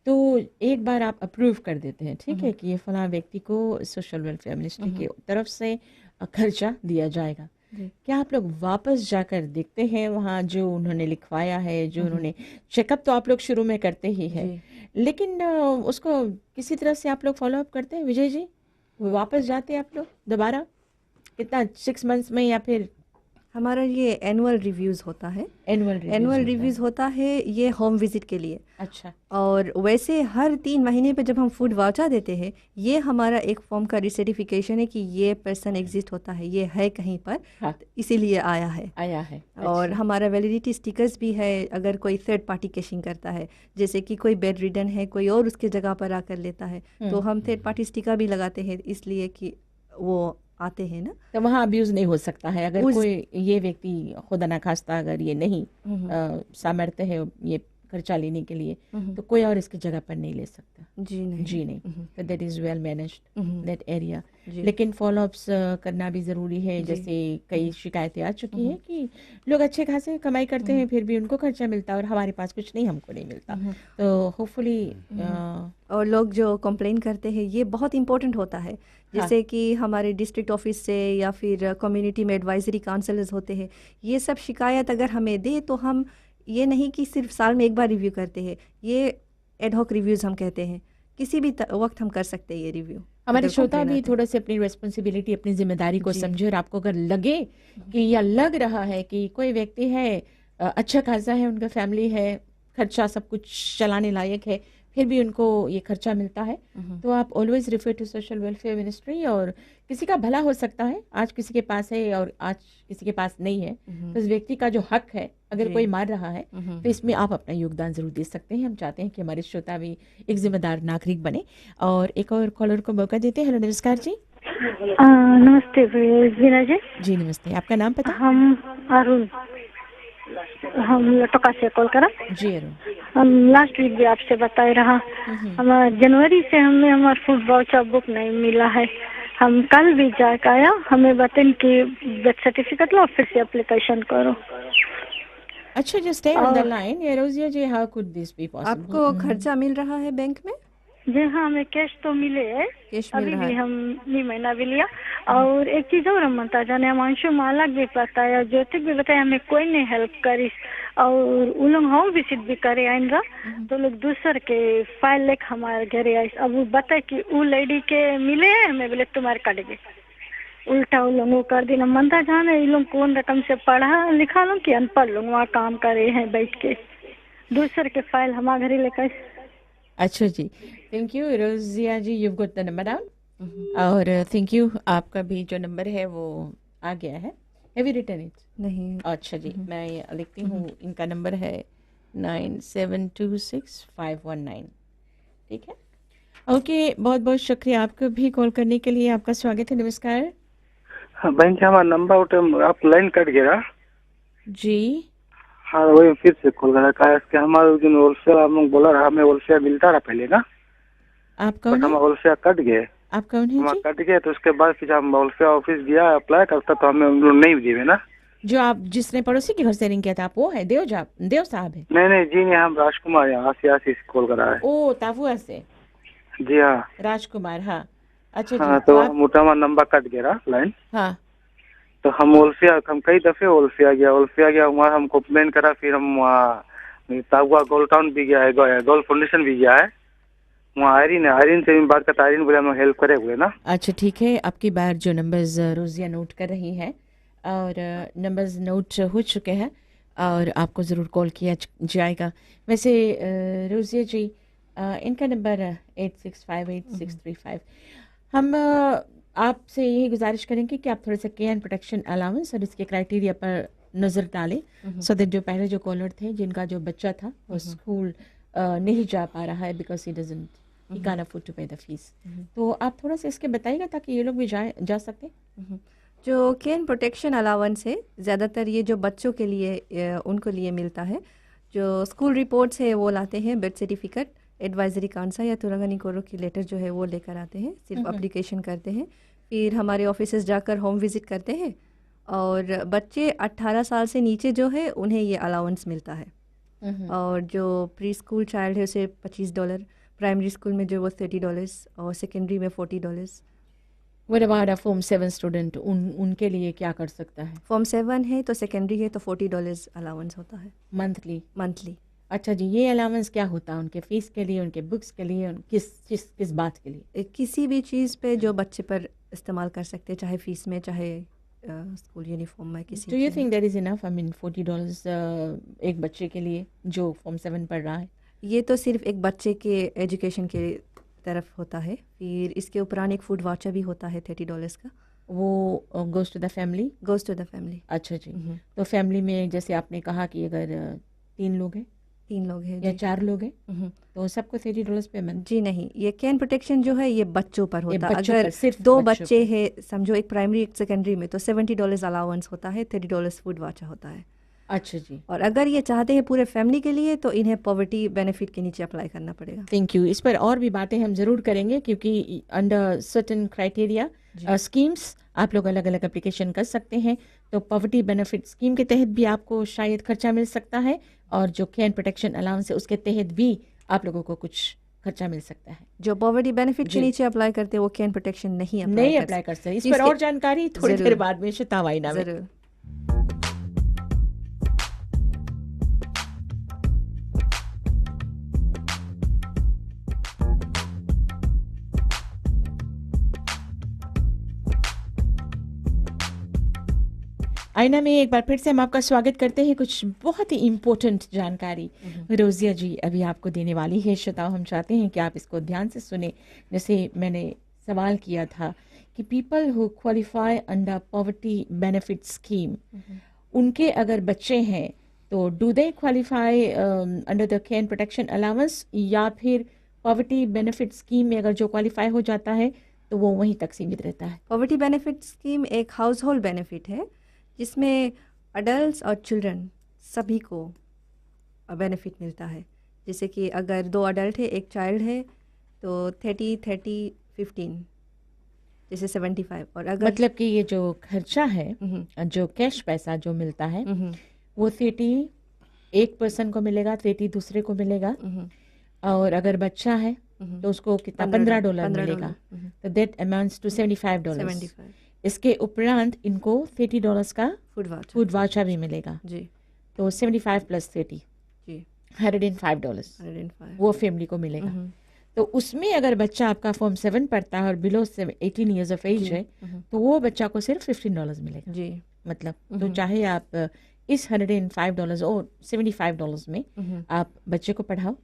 तो एक बार आप अप्रूव कर देते हैं, ठीक है, कि ये फलां व्यक्ति को सोशल वेलफेयर मिनिस्ट्री की तरफ से खर्चा दिया जाएगा, क्या आप लोग वापस जाकर देखते हैं वहाँ जो उन्होंने लिखवाया है, जो उन्होंने चेकअप तो आप लोग शुरू में करते ही है, लेकिन उसको किसी तरह से आप लोग फॉलो अप करते हैं विजय जी? वापस जाते हैं आप लोग दोबारा? कितना 6 मंथ्स में, या फिर? हमारा ये एनुअल रिव्यूज़ होता है। एनुअल रिव्यूज़ होता है ये होम विजिट के लिए। अच्छा। और वैसे हर 3 महीने पे जब हम फूड वाउचर देते हैं, ये हमारा एक फॉर्म का रिसर्टिफिकेशन है कि ये पर्सन एग्जिस्ट होता है, ये है कहीं पर, हाँ। इसीलिए आया है। और अच्छा। हमारा वैलिडिटी स्टिकर्स भी है अगर कोई थर्ड पार्टी कैशिंग करता है, जैसे कि कोई बेड रिडन है, कोई और उसके जगह पर आकर लेता है, तो हम थर्ड पार्टी स्टिकर भी लगाते हैं, इसलिए कि वो आते हैं ना, तो वहाँ अब्यूज नहीं हो सकता है। अगर कोई ये व्यक्ति खुदा ना खास्ता अगर ये नहीं सामर्थ्य है ये खर्चा लेने के लिए, तो कोई और इसकी जगह पर नहीं ले सकता। जी नहीं। तो that is well managed that area. लेकिन फॉलोअप्स करना भी ज़रूरी है। जैसे कई शिकायतें आ चुकी हैं कि लोग अच्छे खासे कमाई करते हैं, फिर भी उनको खर्चा मिलता है और हमारे पास कुछ नहीं, हमको नहीं मिलता। तो होपफुली और लोग जो कंप्लेन करते हैं ये बहुत इम्पोर्टेंट होता है। जैसे कि हमारे डिस्ट्रिक्ट ऑफिस से या फिर कम्युनिटी में एडवाइजरी काउंसलर्स होते हैं, ये सब शिकायत अगर हमें दे तो हम ये नहीं कि सिर्फ साल में एक बार रिव्यू करते हैं, ये एडहॉक रिव्यूज़ हम कहते हैं, किसी भी वक्त हम कर सकते हैं ये रिव्यू। हमारे श्रोता भी थोड़ा सा अपनी रिस्पॉन्सिबिलिटी, अपनी जिम्मेदारी को समझे। और आपको अगर लगे कि या लग रहा है कि कोई व्यक्ति है अच्छा खासा है, उनका फैमिली है, खर्चा सब कुछ चलाने लायक है, फिर भी उनको ये खर्चा मिलता है, तो आप always refer to social welfare ministry. और किसी का भला हो सकता है, आज किसी के पास है और आज किसी के पास नहीं है, तो इस व्यक्ति का जो हक है, अगर कोई मार रहा है तो इसमें आप अपना योगदान जरूर दे सकते हैं। हम चाहते हैं कि हमारे श्रोता भी एक जिम्मेदार नागरिक बने। और एक और कॉलर को मौका देते हैं। हेलो, नमस्कार जी। नमस्ते वीना जी। जी नमस्ते, आपका नाम पता? हम अरुण, हम लटोका से कॉल करा। जी अरुण, हम लास्ट वीक भी आपसे बताए रहा, हम जनवरी से हमें हमारा फूड वाउचर बुक नहीं मिला है। हम कल भी जाकर आया, हमें बताएं कि बर्थ सर्टिफिकेट लो फिर से एप्लीकेशन करो। अच्छा, just stay on the line. Rozia ji, how could this be possible? आपको खर्चा मिल रहा है बैंक में? जी हाँ, हमें कैश तो मिले है, अभी भी हम नहीं महीना भी लिया। और एक चीज और हम बता जाने, हम अंशु मालक भी बताया, ज्योति भी बताया, हमें कोई नहीं हेल्प करी। और वो लोग होम विजिट भी करे आएंगा, तो लोग दूसर के फाइल लेकर हमारे घरे आए। अब वो बताए कि वो लेडी के मिले हैं, हमें बोले तुम्हारे काट गए। उल्टा वो लोग कर देना मंदा जाने, ये लोग कौन रकम से पढ़ा लिखा लोग कि अनपढ़ लोग वहाँ काम करे हैं बैठ के, दूसर के फाइल हमारे घरे लेकर। अच्छा जी, thank you Rozia ji, you got the number down. और थैंक यू, आपका भी जो नंबर है वो आ गया है। Have you written it? नहीं। अच्छा जी, मैं लिखती हूँ। इनका नंबर है 9726519519। ठीक है, ओके। बहुत बहुत शुक्रिया आपको भी कॉल करने के लिए। आपका स्वागत है। नमस्कार। हाँ बहन जी, हमारा नंबर उठे, आप लाइन कट गया जी। हाँ, वही फिर से खोल रहा है। हमारे दिन होलसेल हम लोग बोला रहा, हमें होलसेल मिलता रहा पहले ना। आप कौन है? हम होलसेल कट गए। आप कौन है जी? कट गए तो उसके बाद फिर हम होलसेल ऑफिस गया अप्लाई करता, तो हमें उन लोग नहीं दिए ना। जो आप जिसने पड़ोसी के घर से रिंग किया था, आप वो है? देव साहब है? नहीं जी नहीं, हम राजकुमार यहाँ से कॉल करा है। ओ, ताफुआ से? जी हाँ, राजकुमार। हाँ, अच्छा हाँ, जी। तो मोटा नंबर कट गया लाइन। हाँ, तो हम ओल्फिया, हम कई दफे ओल्फिया गया वहाँ हम कंप्लेन करा। फिर हम वहाँ तागुआ गोल्ड टाउन भी गया है, गोल्ड फाउंडेशन भी गया है। वहाँ आयरीन से भी बात करता, आयरीन बोले हम हेल्प करे हुए ना। अच्छा ठीक है, आपकी बार जो नंबर्स रोजिया नोट कर रही है और नंबर्स नोट हो चुके हैं और आपको ज़रूर कॉल किया जाएगा। वैसे रोजिया जी, इनका नंबर 86586335। हम आपसे यही गुजारिश करेंगे कि आप थोड़ा सा केयर एंड प्रोटेक्शन अलाउंस और इसके क्राइटेरिया पर नज़र डालें, सो दैट जो पहले जो कॉलर थे जिनका जो बच्चा था वो स्कूल नहीं जा पा रहा है because he can afford to pay the fees, तो आप थोड़ा सा इसके बताइएगा ताकि ये लोग भी जा सकते। जो केयर एंड प्रोटेक्शन अलाउंस है ज़्यादातर ये जो बच्चों के लिए उनको लिए मिलता है। जो स्कूल रिपोर्ट्स है वो लाते हैं, बर्थ सर्टिफिकेट, एडवाइजरी काउंसा या तुरंगनी कोरो की लेटर जो है वो लेकर आते हैं, सिर्फ एप्लीकेशन करते हैं। फिर हमारे ऑफिस जाकर होम विजिट करते हैं और बच्चे 18 साल से नीचे जो है उन्हें ये अलाउंस मिलता है। और जो प्री स्कूल चाइल्ड है उसे $25, प्राइमरी स्कूल में जो वो $30 और सेकेंडरी में $40। What about a Form 7 student, उनके लिए क्या कर सकता है? Form 7 है तो सेकेंडरी है तो $40 अलाउंस होता है मंथली। अच्छा जी, ये अलाउंस क्या होता है उनके फीस के लिए, उनके बुक्स के लिए, किस बात के लिए? किसी भी चीज़ पे जो बच्चे पर इस्तेमाल कर सकते हैं, चाहे फीस में, चाहे स्कूल यूनिफॉर्म में, किसी do you think that is enough? I mean $40 एक बच्चे के लिए जो फॉर्म 7 पढ़ रहा है? ये तो सिर्फ एक बच्चे के एजुकेशन के तरफ होता है। फिर इसके उपरांत एक फूड वाचर भी होता है $30 का। वो goes to the family? Goes to the family. अच्छा जी। तो फैमिली में जैसे आपने कहा कि अगर 3 लोग हैं, 3 लोग हैं या 4 लोग हैं, तो सबको $30 पेमेंट? जी नहीं, ये कैन प्रोटेक्शन जो है ये बच्चों पर होता है। बच्चों अगर पर, सिर्फ 2 बच्चों बच्चे हैं, समझो एक प्राइमरी एक सेकेंडरी में, तो $70 अलाउंस होता है, $30 फूड वाचर होता है। अच्छा जी। और अगर ये चाहते हैं पूरे फैमिली के लिए तो इन्हें पॉवर्टी बेनिफिट के नीचे अप्लाई करना पड़ेगा। Thank you. इस पर और भी बातें हम ज़रूर करेंगे क्योंकि अंडर सर्टेन क्राइटेरिया स्कीम्स आप लोग अलग अलग एप्लीकेशन कर सकते हैं। तो पॉवर्टी बेनिफिट स्कीम के तहत भी आपको शायद खर्चा मिल सकता है, और जो कैन प्रोटेक्शन अलाउंस है उसके तहत भी आप लोगों को कुछ खर्चा मिल सकता है। जो पॉवर्टी बेनिफिट के नीचे अप्लाई करते हैं वो कैन प्रोटेक्शन नहीं अप्लाई कर सकते। इस पर और जानकारी थोड़ी देर बाद में शिताव आईना में। जरूर। आईना में एक बार फिर से हम आपका स्वागत करते हैं। कुछ बहुत ही इम्पोर्टेंट जानकारी रोजिया जी अभी आपको देने वाली है। श्रोताओ, हम चाहते हैं कि आप इसको ध्यान से सुने। जैसे मैंने सवाल किया था कि people who qualify under poverty benefit scheme, उनके अगर बच्चे हैं तो do they qualify under the can protection allowance, या फिर पॉवर्टी बेनिफिट स्कीम में अगर जो क्वालिफाई हो जाता है तो वो वहीं तक सीमित रहता है? पॉवर्टी बेनिफिट स्कीम एक हाउस होल्ड बेनिफिट है जिसमें अडल्ट और चिल्ड्रन सभी को बेनिफिट मिलता है। जैसे कि अगर 2 अडल्ट है, एक चाइल्ड है, तो 30-30-15 जैसे 75। और अगर मतलब कि ये जो खर्चा है, जो कैश पैसा जो मिलता है, वो 30 एक पर्सन को मिलेगा, 30 दूसरे को मिलेगा, और अगर बच्चा है तो उसको कितना $15 मिलेगा। तो दैट अमाउंट्स टू $75। इसके उपरांत इनको $30 का फूड वाचर भी मिलेगा जी। तो 75 + 30 जी $105 वो फैमिली को मिलेगा। तो उसमें अगर बच्चा आपका फॉर्म 7 पढ़ता है और बिलो 18 ईयर्स ऑफ एज है तो वो बच्चा को सिर्फ $15 मिलेगा जी। मतलब तो चाहे आप इस $105 और $75 में आप बच्चे को पढ़ाओ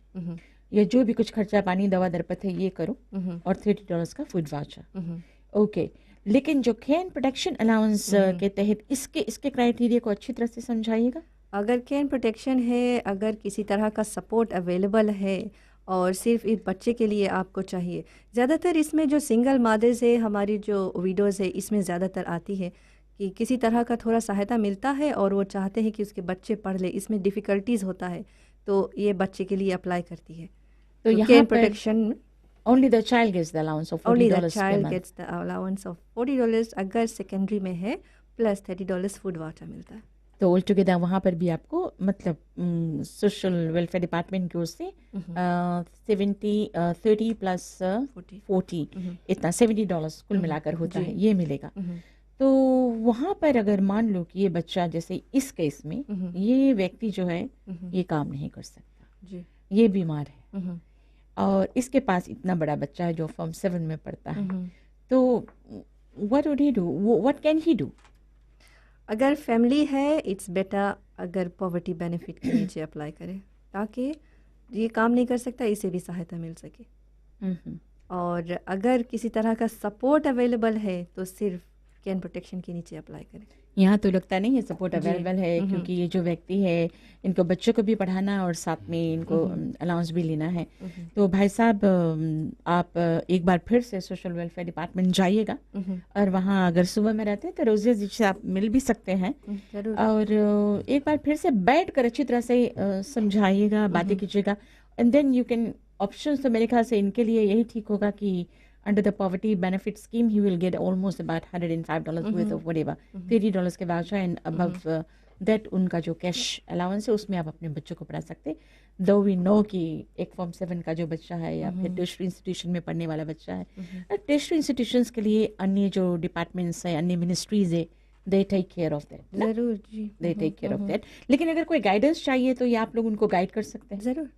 या जो भी कुछ खर्चा पानी दवा दरपत है ये करो, और $30 का फूड वाचर। ओके, लेकिन जो कैन प्रोटेक्शन अलाउंस के तहत इसके क्राइटेरिया को अच्छी तरह से समझाइएगा। अगर कैन प्रोटेक्शन है, अगर किसी तरह का सपोर्ट अवेलेबल है और सिर्फ एक बच्चे के लिए आपको चाहिए, ज़्यादातर इसमें जो सिंगल मदर्स है, हमारी जो विडोज़ है, इसमें ज़्यादातर आती है कि किसी तरह का थोड़ा सहायता मिलता है और वो चाहते हैं कि उसके बच्चे पढ़ ले, इसमें डिफ़िकल्टीज़ होता है तो ये बच्चे के लिए अप्लाई करती है। तो यहाँ protection only the child gets the allowance of $40 only the child gets the allowance of $40 अगर सेकेंडरी में है, प्लस $30 फूड वाचर मिलता है। तो ऑल टुगेदर वहाँ पर भी आपको मतलब सोशल वेलफेयर डिपार्टमेंट की ओर से 30 + 40 इतना $70 कुल मिलाकर होता है, ये मिलेगा। तो वहाँ पर अगर मान लो कि ये बच्चा, जैसे इस केस में ये व्यक्ति जो है ये काम नहीं कर सकता, ये बीमार है और इसके पास इतना बड़ा बच्चा है जो फॉर्म 7 में पढ़ता है, तो what would he do, what can he do? अगर फैमिली है इट्स बेटर अगर पॉवर्टी बेनिफिट के नीचे अप्लाई करें ताकि ये काम नहीं कर सकता इसे भी सहायता मिल सके। और अगर किसी तरह का सपोर्ट अवेलेबल है तो सिर्फ कैन प्रोटेक्शन के नीचे अप्लाई करें। यहाँ तो लगता नहीं है सपोर्ट अवेलेबल है, क्योंकि ये जो व्यक्ति है इनको बच्चों को भी पढ़ाना है और साथ में इनको अलाउंस भी लेना है। तो भाई साहब, आप एक बार फिर से सोशल वेलफेयर डिपार्टमेंट जाइएगा और वहाँ अगर सुबह में रहते हैं तो रोजिया जी से आप मिल भी सकते हैं, और एक बार फिर से बैठ कर अच्छी तरह से समझाइएगा, बातें कीजिएगा, and then you can options. तो मेरे ख्याल से इनके लिए यही ठीक होगा कि under the poverty benefit scheme he will get almost about $105 worth of whatever $30 के voucher, and above that उनका जो कैश अलाउंस है उसमें आप अपने बच्चों को पढ़ा सकते। दो वी नो कि एक फॉर्म 7 का जो बच्चा है या फिर टेरिटरी इंस्टीट्यूशन में पढ़ने वाला बच्चा है, टेरिटरी इंस्टीट्यूशंस के लिए अन्य जो डिपार्टमेंट्स है, अन्य मिनिस्ट्रीज है, they take care of that. जरूर जी, they take care of that. लेकिन अगर कोई गाइडेंस चाहिए तो ये आप लोग उनको गाइड कर सकते हैं। जरूर,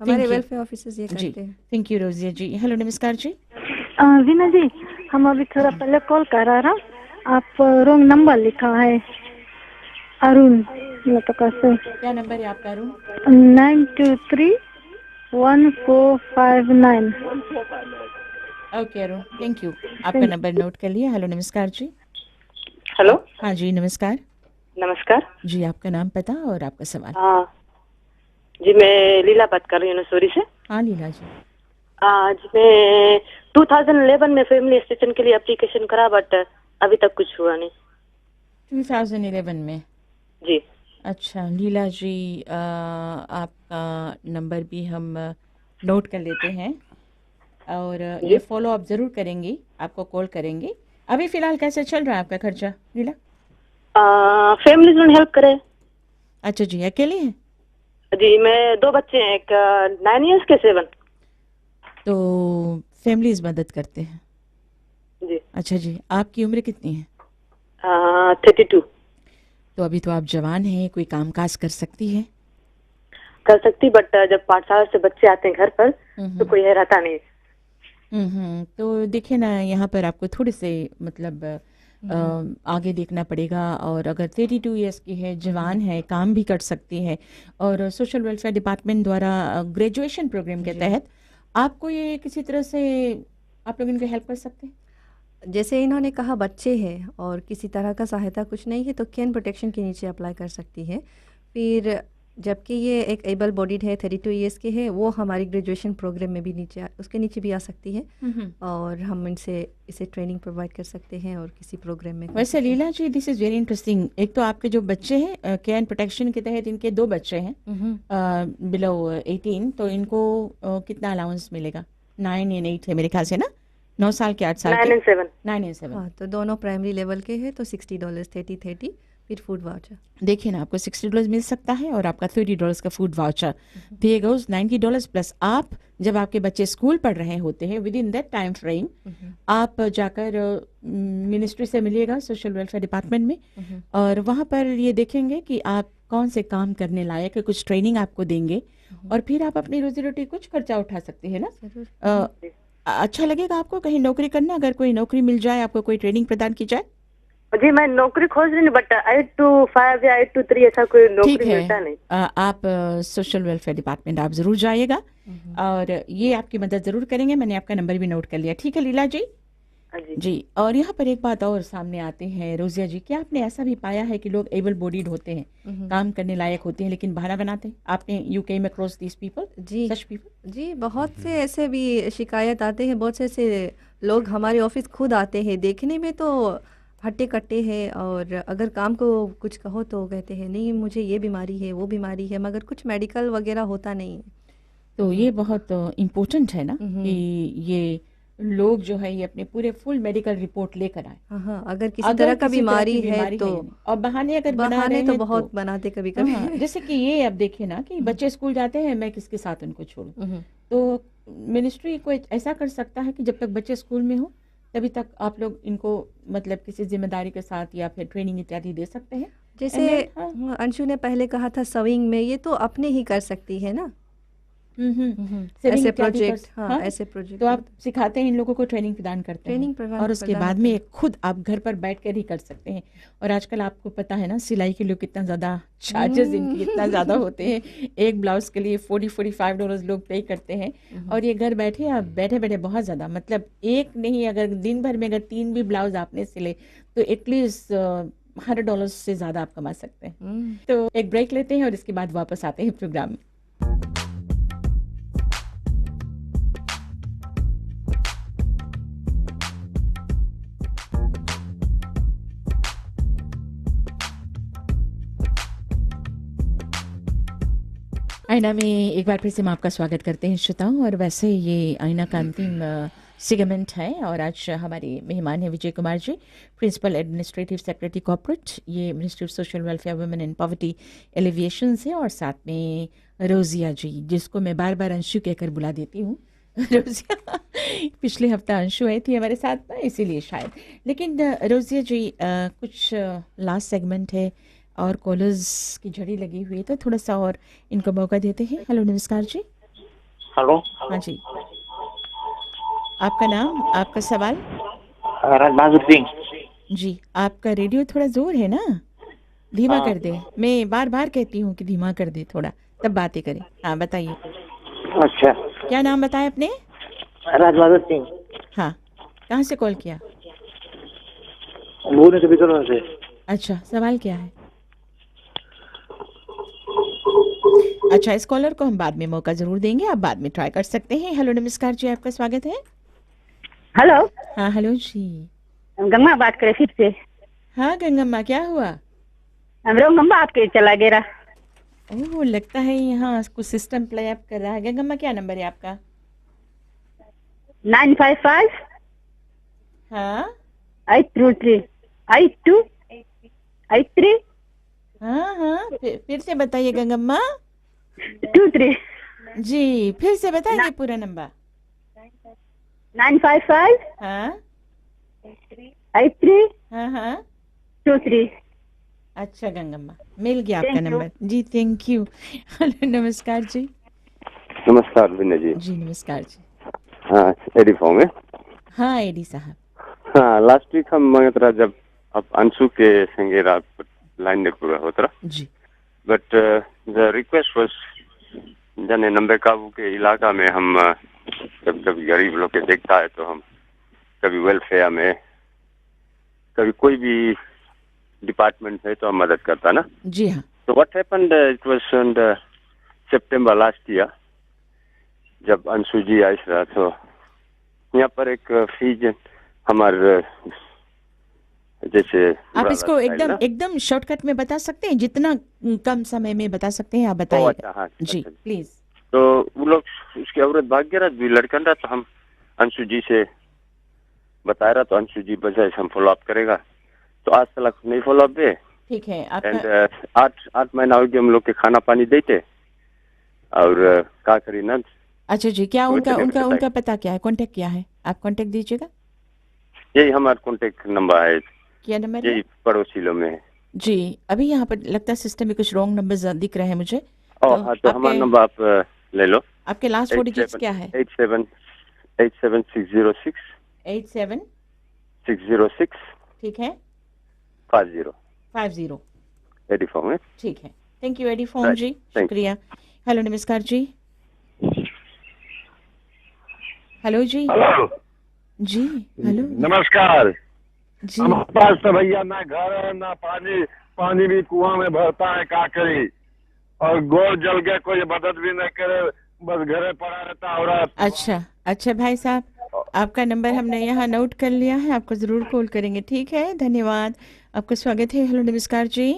हमारे वेलफेयर ऑफिसर्स ये करते हैं। Thank you Rozia ji. Hello नमस्कार जी। वीना जी, हम अभी थोड़ा पहले कॉल करा रहा, आप रॉन्ग नंबर लिखा है। अरुण तो कैसे? क्या नंबर है आपका Arun? 923145 okay Arun, thank you, आपका नंबर नोट कर लिया। हेलो नमस्कार जी। हेलो। हाँ जी नमस्कार। नमस्कार जी, आपका नाम पता और आपका सवाल। जी मैं लीला बात कर रही हूँ सूरी से। हाँ लीला जी। आज मैं 2011 में फैमिली एसिस्टेंट के लिए एप्लीकेशन करा, बट अभी तक कुछ हुआ नहीं। 2011 में? जी। अच्छा लीला जी, आपका नंबर भी हम नोट कर लेते हैं और ये फॉलो अप जरूर करेंगी, आपको कॉल करेंगे। अभी फिलहाल कैसे चल रहा है आपका खर्चा लीला? फैमिली में हेल्प करे। अच्छा जी, अकेले हैं? जी, मैं 2 बच्चे हैं, एक 9 इयर्स के 7। तो फैमिलीज मदद करते हैं जी। अच्छा जी, आपकी उम्र कितनी है? 32। तो अभी तो आप जवान हैं, कोई कामकाज कर सकती है? कर सकती, बट जब 5 साल से बच्चे आते हैं घर पर तो कोई है रहता नहीं। तो देखिए ना, यहाँ पर आपको थोड़े से मतलब आगे देखना पड़ेगा। और अगर 32 इयर्स की है, जवान है, काम भी कर सकती है और सोशल वेलफेयर डिपार्टमेंट द्वारा ग्रेजुएशन प्रोग्राम के तहत आपको ये किसी तरह से आप लोग इनको हेल्प कर सकते हैं। जैसे इन्होंने कहा बच्चे हैं और किसी तरह का सहायता कुछ नहीं है तो कैन प्रोटेक्शन के नीचे अप्लाई कर सकती है। फिर जबकि ये एक एबल बॉडीड है, 32 इयर्स के है, वो हमारी ग्रेजुएशन प्रोग्राम में भी उसके नीचे भी आ सकती है और हम इसे ट्रेनिंग प्रोवाइड कर सकते हैं और किसी प्रोग्राम में। वैसे लीला जी, दिस इज़ वेरी इंटरेस्टिंग। एक तो आपके जो बच्चे हैं केयर प्रोटेक्शन के तहत इनके 2 बच्चे हैं बिलो 18, तो इनको कितना अलाउंस मिलेगा? 9 and 8 है मेरे ख्याल से ना, 9 साल के 8 साल के 9 and 7। हाँ, तो दोनों प्राइमरी लेवल के हैं तो $60 30 फिर फूड वाउचर। देखिए ना, आपको $60 मिल सकता है और आपका $30 का फूड वाउचर दिए गोज $90 प्लस। आप जब आपके बच्चे स्कूल पढ़ रहे होते हैं with in that time frame आप जाकर मिनिस्ट्री से मिलिएगा, सोशल वेलफेयर डिपार्टमेंट में, और वहाँ पर ये देखेंगे कि आप कौन से काम करने लायक है, कुछ ट्रेनिंग आपको देंगे और फिर आप अपनी रोजी रोटी कुछ खर्चा उठा सकते हैं ना। अच्छा लगेगा आपको कहीं नौकरी करना? अगर कोई नौकरी मिल जाए, आपको कोई ट्रेनिंग प्रदान की जाए? जी, मैं नौकरी खोज रही हूँ, बट 8 to 5 या 8 to 3 ऐसा कोई नौकरी मिलता नहीं। आप सोशल वेलफेयर डिपार्टमेंट आप जरूर जाइएगा और ये आपकी मदद जरूर करेंगे। मैंने आपका नंबर भी नोट कर लिया। ठीक है लीला जी। जी, और यहाँ पर एक बात और सामने आते हैं रोजिया जी, क्या आपने ऐसा भी पाया है कि लोग एबल बॉडीड होते हैं, काम करने लायक होते हैं, लेकिन बहाना बनाते हैं? आपने you came across this people? जी सच पीपल जी, बहुत से ऐसे भी शिकायत आते हैं। बहुत से ऐसे लोग हमारे ऑफिस खुद आते हैं, देखने में तो हट्टे कट्टे हैं और अगर काम को कुछ कहो तो कहते हैं नहीं मुझे ये बीमारी है, वो बीमारी है, मगर कुछ मेडिकल वगैरह होता नहीं है। तो ये बहुत इम्पोर्टेंट है ना कि ये लोग जो है ये अपने पूरे फुल मेडिकल रिपोर्ट लेकर आए। हाँ, अगर किसी तरह का बीमारी है तो। और बहाने अगर बना रहे तो बहुत बनाते कभी कभी। जैसे कि ये अब देखिए ना कि बच्चे स्कूल जाते हैं, मैं किसके साथ उनको छोड़ूं? तो मिनिस्ट्री को ऐसा कर सकता है कि जब तक बच्चे स्कूल में हो तभी तक आप लोग इनको मतलब किसी जिम्मेदारी के साथ या फिर ट्रेनिंग इत्यादि दे सकते हैं। जैसे अंशु ने पहले कहा था सविंग में, ये तो अपने ही कर सकती है ना। ऐसे प्रोजेक्ट। हाँ, ऐसे प्रोजेक्ट तो आप सिखाते हैं, इन लोगों को ट्रेनिंग प्रदान करते हैं और उसके बाद में खुद आप घर पर बैठ कर ही कर सकते हैं। और आजकल आपको पता है ना, सिलाई के लोग कितना ज़्यादा चार्जेस इनकी इतना ज़्यादा होते हैं। एक ब्लाउज के लिए $40-45 लोग पे करते हैं और ये घर बैठे आप बैठे बैठे बहुत ज़्यादा, मतलब एक नहीं, अगर दिन भर में अगर 3 भी ब्लाउज आपने सिले तो एटलीस्ट $100 से ज़्यादा आप कमा सकते हैं। तो एक ब्रेक लेते हैं और इसके बाद वापस आते हैं प्रोग्राम में। आईना में एक बार फिर से हम आपका स्वागत करते हैं श्रोताओं। और वैसे ये आईना का अंतिम सेगमेंट है और आज हमारे मेहमान हैं Vijay Kumar ji, principal administrative secretary corporate, ये ministry of social welfare women and poverty alleviation से, और साथ में रोजिया जी, जिसको मैं बार बार अंशु कहकर बुला देती हूँ। रोजिया पिछले हफ्ता अंशु आई थी हमारे साथ ना, इसीलिए शायद। लेकिन रोजिया जी कुछ लास्ट सेगमेंट है और कॉलर्स की झड़ी लगी हुई है, तो थोड़ा सा और इनको मौका देते हैं। हेलो नमस्कार जी। हेलो। हाँ जी, आपका नाम, आपका सवाल? राजबहादुर सिंह जी, आपका रेडियो थोड़ा जोर है ना, धीमा कर दे। मैं बार बार कहती हूँ कि धीमा कर दे थोड़ा, तब बातें करें। हाँ बताइए। अच्छा, क्या नाम बताया आपने? राजबहादुर सिंह। हाँ, कहाँ से कॉल किया? भुवनेश्वर से। अच्छा, सवाल क्या है? अच्छा, इस कॉलर को हम बाद में मौका जरूर देंगे, आप बाद में ट्राई कर सकते हैं। हेलो नमस्कार जी, आपका स्वागत है। हेलो। हाँ हेलो जी। गंगा बात करे फिर से। हाँ गंगम्मा, क्या हुआ? हमरो नंबर आपके चला गया। ओह, लगता है यहाँ कुछ सिस्टम प्ले अप कर रहा है। गंगम्मा, क्या नंबर है आपका? 955 हाँ 823 8283। हाँ हाँ, फिर से बताइए गंगम्मा। 23 जी, फिर से बताइए पूरा नंबर। 955 हाँ 83 हाँ हाँ 23। अच्छा गंगम्मा, मिल गया आपका Thank you. नंबर जी, थैंक यू। हेलो नमस्कार जी। नमस्कार विनय जी। जी नमस्कार जी। हाँ, एडी फॉर्म है। हाँ एडी साहब। हाँ, लास्ट वीक हम मंगतरा जब अब अंशु के संगे रात लाइन ने पूरा होता जी, बट द रिक्वेस्ट वाज जाने नंबर काबू के इलाका में हम जब कभी गरीब लोग के देखता है तो हम कभी वेलफेयर में, कभी कोई भी डिपार्टमेंट में तो हम मदद करता ना। जी हाँ। तो what happened, it was on the September last year जब अंशु जी आई रहा, तो यहाँ पर एक फीज हमारे जैसे आप इसको एकदम शॉर्टकट में बता सकते हैं, जितना कम समय में बता सकते हैं आप बताइए। अच्छा, हाँ, जी अच्छा। प्लीज। तो वो लोग उसकी औरत भाग गया भी लड़कन रहा, तो हम अंशु जी से बता रहा, तो अंशु जी बजाय हम फॉलो अप करेगा, तो आज तक नहीं फॉलो अप है। ठीक है। एंड 8 महीना हो गया हम लोग के खाना पानी देते और क्या करी ना। अच्छा जी, क्या उनका पता क्या है, कांटेक्ट क्या है? आप कांटेक्ट दीजिएगा। यही हमारा कांटेक्ट नंबर है। क्या नंबर यही है? पड़ोसी लोग में है जी। अभी यहाँ पर लगता है सिस्टम में कुछ रॉन्ग नंबर दिख रहे हैं मुझे। हाँ, तो हमारा नंबर आप ले लो। आपके लास्ट 4 डिजिट्स क्या है? 87606 87606। ठीक है। 50 एडी फॉर्म है। ठीक है, थैंक यू एडी फॉर्म जी, शुक्रिया। हेलो नमस्कार जी। हेलो जी। हेलो जी हेलो नमस्कार जी। हमारे पास तो भैया ना घर है ना पानी, पानी भी कुआं में भरता है, का करी, और गोर जल गया, कोई मदद भी नहीं करे, बस घरे पड़ा रहता औरत। अच्छा भाई साहब, आपका नंबर हमने यहाँ नोट कर लिया है, आपको जरूर कॉल करेंगे। ठीक है, धन्यवाद, आपका स्वागत है। हेलो नमस्कार जी।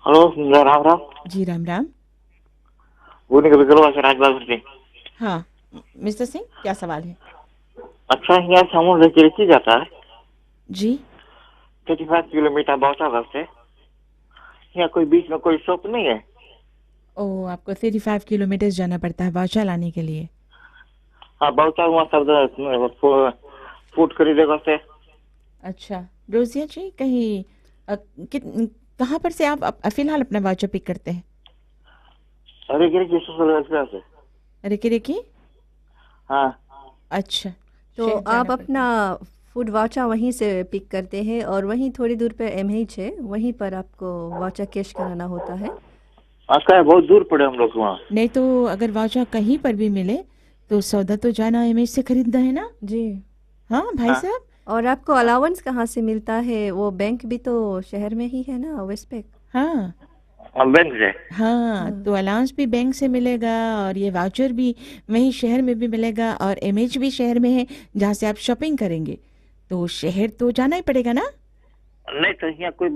हेलो, राम राम जी। राम राम। राजबहादुर सिंह। हाँ मिस्टर सिंह, क्या सवाल है? अच्छा, यहाँ समुद्र की जाता है जी। 35 किलोमीटर बौचा से। यहाँ कोई बीच में कोई शॉप नहीं है? ओह, आपको 35 किलोमीटर जाना पड़ता है वाचा लाने के लिए? हाँ, बौचा हुआ सब फूड खरीदेगा से। अच्छा रोजिया जी, कहीं कहाँ पर से आप फिलहाल अपना वाचा पिक करते हैं? अरे से। अरे की? हाँ। अच्छा, तो आप अपना फूड वाचा वहीं से पिक करते हैं और वहीं थोड़ी दूर पे MH है, वहीं पर आपको वाचा कैश कराना होता है। अच्छा, बहुत दूर पड़े हम लोग वहाँ। नहीं तो अगर वाचा कहीं पर भी मिले तो सौदा तो जाना MH से खरीदना है ना जी। हाँ भाई साहब। और आपको अलाउंस कहाँ से मिलता है? वो बैंक भी तो शहर में ही है ना, वेस्ट बैंक। हाँ बैंक से। हाँ, तो अलाउंस भी बैंक से मिलेगा और ये वाउचर भी वहीं शहर में भी मिलेगा और MH भी शहर में है जहाँ से आप शॉपिंग करेंगे, तो शहर तो जाना ही पड़ेगा ना। नहीं तो यहाँ कोई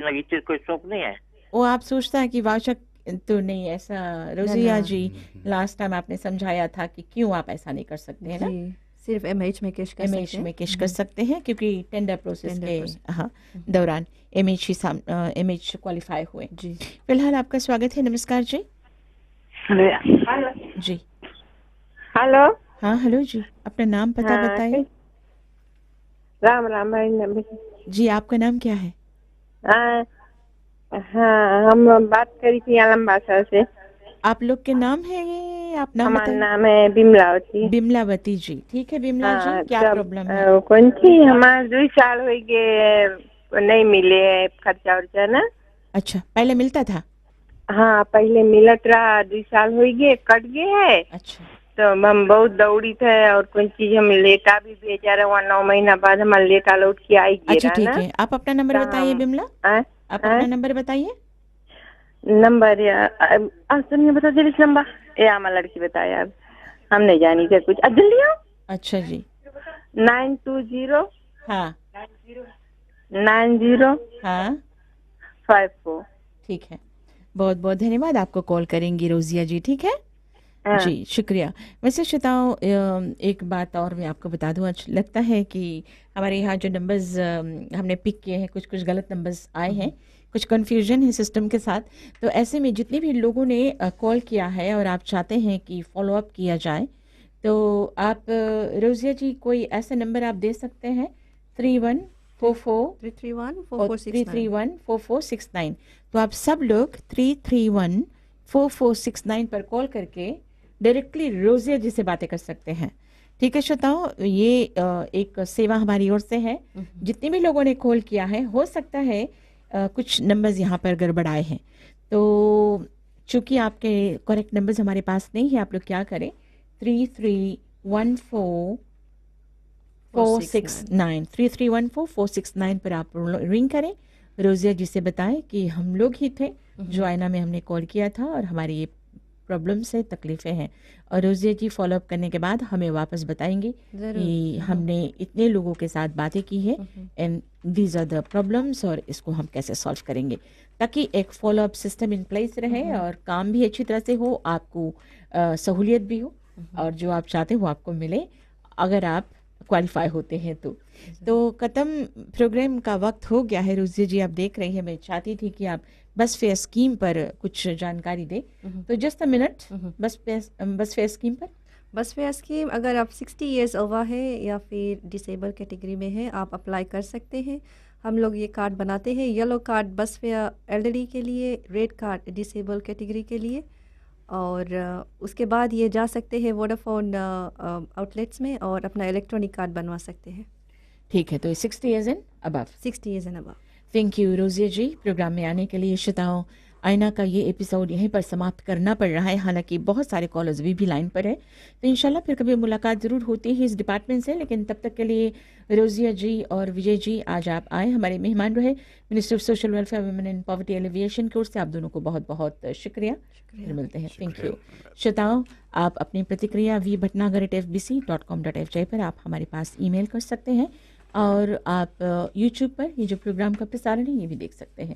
नगीचे कोई शॉप नहीं है? वो आप सोचता है कि वाउचर तो नहीं, ऐसा रोजिया जी लास्ट टाइम आपने समझाया था कि क्यों आप ऐसा नहीं कर सकते हैं ना, सिर्फ MH में कैश कर सकते हैं क्योंकि टेंडर प्रोसेस के हाँ दौरान MH क्वालिफाई हुए जी। फिलहाल आपका स्वागत है। नमस्कार जी। हेलो जी। हेलो। हाँ हेलो जी, अपना नाम पता बताइए। राम राम भाई। जी आपका नाम क्या है? हाँ हम बात करी थी आलम बादशाह से। आप लोग के नाम है ये, आप नाम हमारा बताइए। नाम है बिमलावती। बिमलावती जी, ठीक है बिमला जी, क्या प्रॉब्लम है? कौन सी हमारे 2 साल हो गए नहीं मिले खर्चा उर्चा ना। अच्छा, पहले मिलता था? हाँ पहले मिलत रहा, 2 साल हो गए कट गए है। अच्छा, तो हम बहुत दौड़ी थे और कोई चीज हम लेटा भी भेजा रहा, 9 महीना बाद हमारा लेटा लौट के आई गया। अच्छा ठीक है, आप अपना नंबर बताइए बिमला। आप अपना नंबर बताइए। नंबर सुनिए बता दे नंबर, ये हमारा लड़की बताया, अब हम नहीं जानी थे कुछ। जल्दी आओ। अच्छा जी। 920 हाँ 90 हाँ 54। ठीक है, बहुत बहुत धन्यवाद, आपको कॉल करेंगी रोजिया जी, ठीक है? जी शुक्रिया। वैसे श्रोताओं, एक बात और मैं आपको बता दूं, आज लगता है कि हमारे यहाँ जो नंबर्स हमने पिक किए हैं, कुछ गलत नंबर्स आए हैं, कुछ कन्फ्यूजन है सिस्टम के साथ। तो ऐसे में जितने भी लोगों ने कॉल किया है और आप चाहते हैं कि फॉलो अप किया जाए, तो आप रोजिया जी कोई ऐसा नंबर आप दे सकते हैं 3314469। तो आप सब लोग 3314469 पर कॉल करके डायरेक्टली रोजिया जी से बातें कर सकते हैं, ठीक है श्रोताओं? ये एक सेवा हमारी ओर से है। जितने भी लोगों ने कॉल किया है, हो सकता है कुछ नंबर्स यहाँ पर गड़बड़ाए हैं, तो चूंकि आपके करेक्ट नंबर्स हमारे पास नहीं है, आप लोग क्या करें, 3314469 पर आप रिंग करें, रोजिया जी से बताएं कि हम लोग ही थे जो आईना में हमने कॉल किया था और हमारी ये प्रॉब्लम्स है, तकलीफ़ें हैं, और रोजिया जी फॉलोअप करने के बाद हमें वापस बताएंगे कि हमने इतने लोगों के साथ बातें की है and these are the problems और इसको हम कैसे सॉल्व करेंगे, ताकि एक फॉलोअप सिस्टम इन प्लेस रहे और काम भी अच्छी तरह से हो, आपको सहूलियत भी हो और जो आप चाहते हो वो आपको मिले, अगर आप क्वालिफाई होते हैं तो ख़त्म प्रोग्राम का वक्त हो गया है। रोजिया जी आप देख रही हैं, मैं चाहती थी कि आप बस फेयर स्कीम पर कुछ जानकारी दें, तो जस्ट अ मिनट। बस फेयर स्कीम पर, बस फेयर स्कीम अगर आप 60 ईयर्स ओवर है या फिर डिसेबल कैटेगरी में है, आप अप्लाई कर सकते हैं। हम लोग ये कार्ड बनाते हैं, येलो कार्ड बस फेयर एल्डरली के लिए, रेड कार्ड डिसेबल कैटेगरी के लिए, और उसके बाद ये जा सकते हैं वोडाफोन आउटलेट्स में और अपना इलेक्ट्रॉनिक कार्ड बनवा सकते हैं। ठीक है, तो 60 years and above. 60 years and above. Thank you Rozia ji program में आने के लिए। श्रोताओं, आईना का ये एपिसोड यहीं पर समाप्त करना पड़ रहा है, हालांकि बहुत सारे कॉलर्स भी लाइन पर है, तो इंशाल्लाह फिर कभी मुलाकात ज़रूर होती है इस डिपार्टमेंट से। लेकिन तब तक के लिए रोजिया जी और विजय जी आज आप आए, हमारे मेहमान रहे। Ministry of social welfare, women and poverty alleviation की ओर से आप दोनों को बहुत बहुत शुक्रिया। फिर मिलते हैं, थैंक यू। श्रोताओं, आप अपनी प्रतिक्रिया vbhatnagar@fbc.com.fj पर आप हमारे पास ईमेल कर सकते हैं और आप यूट्यूब पर ये जो प्रोग्राम का प्रसारण है ये भी देख सकते हैं।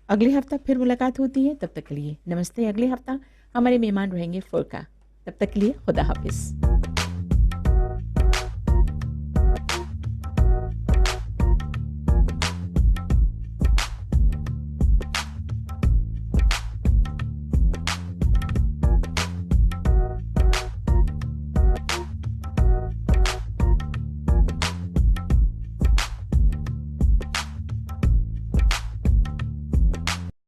अगले हफ्ता फिर मुलाकात होती है, तब तक के लिए नमस्ते। अगले हफ्ता हमारे मेहमान रहेंगे फुरका, तब तक के लिए खुदा हाफिज।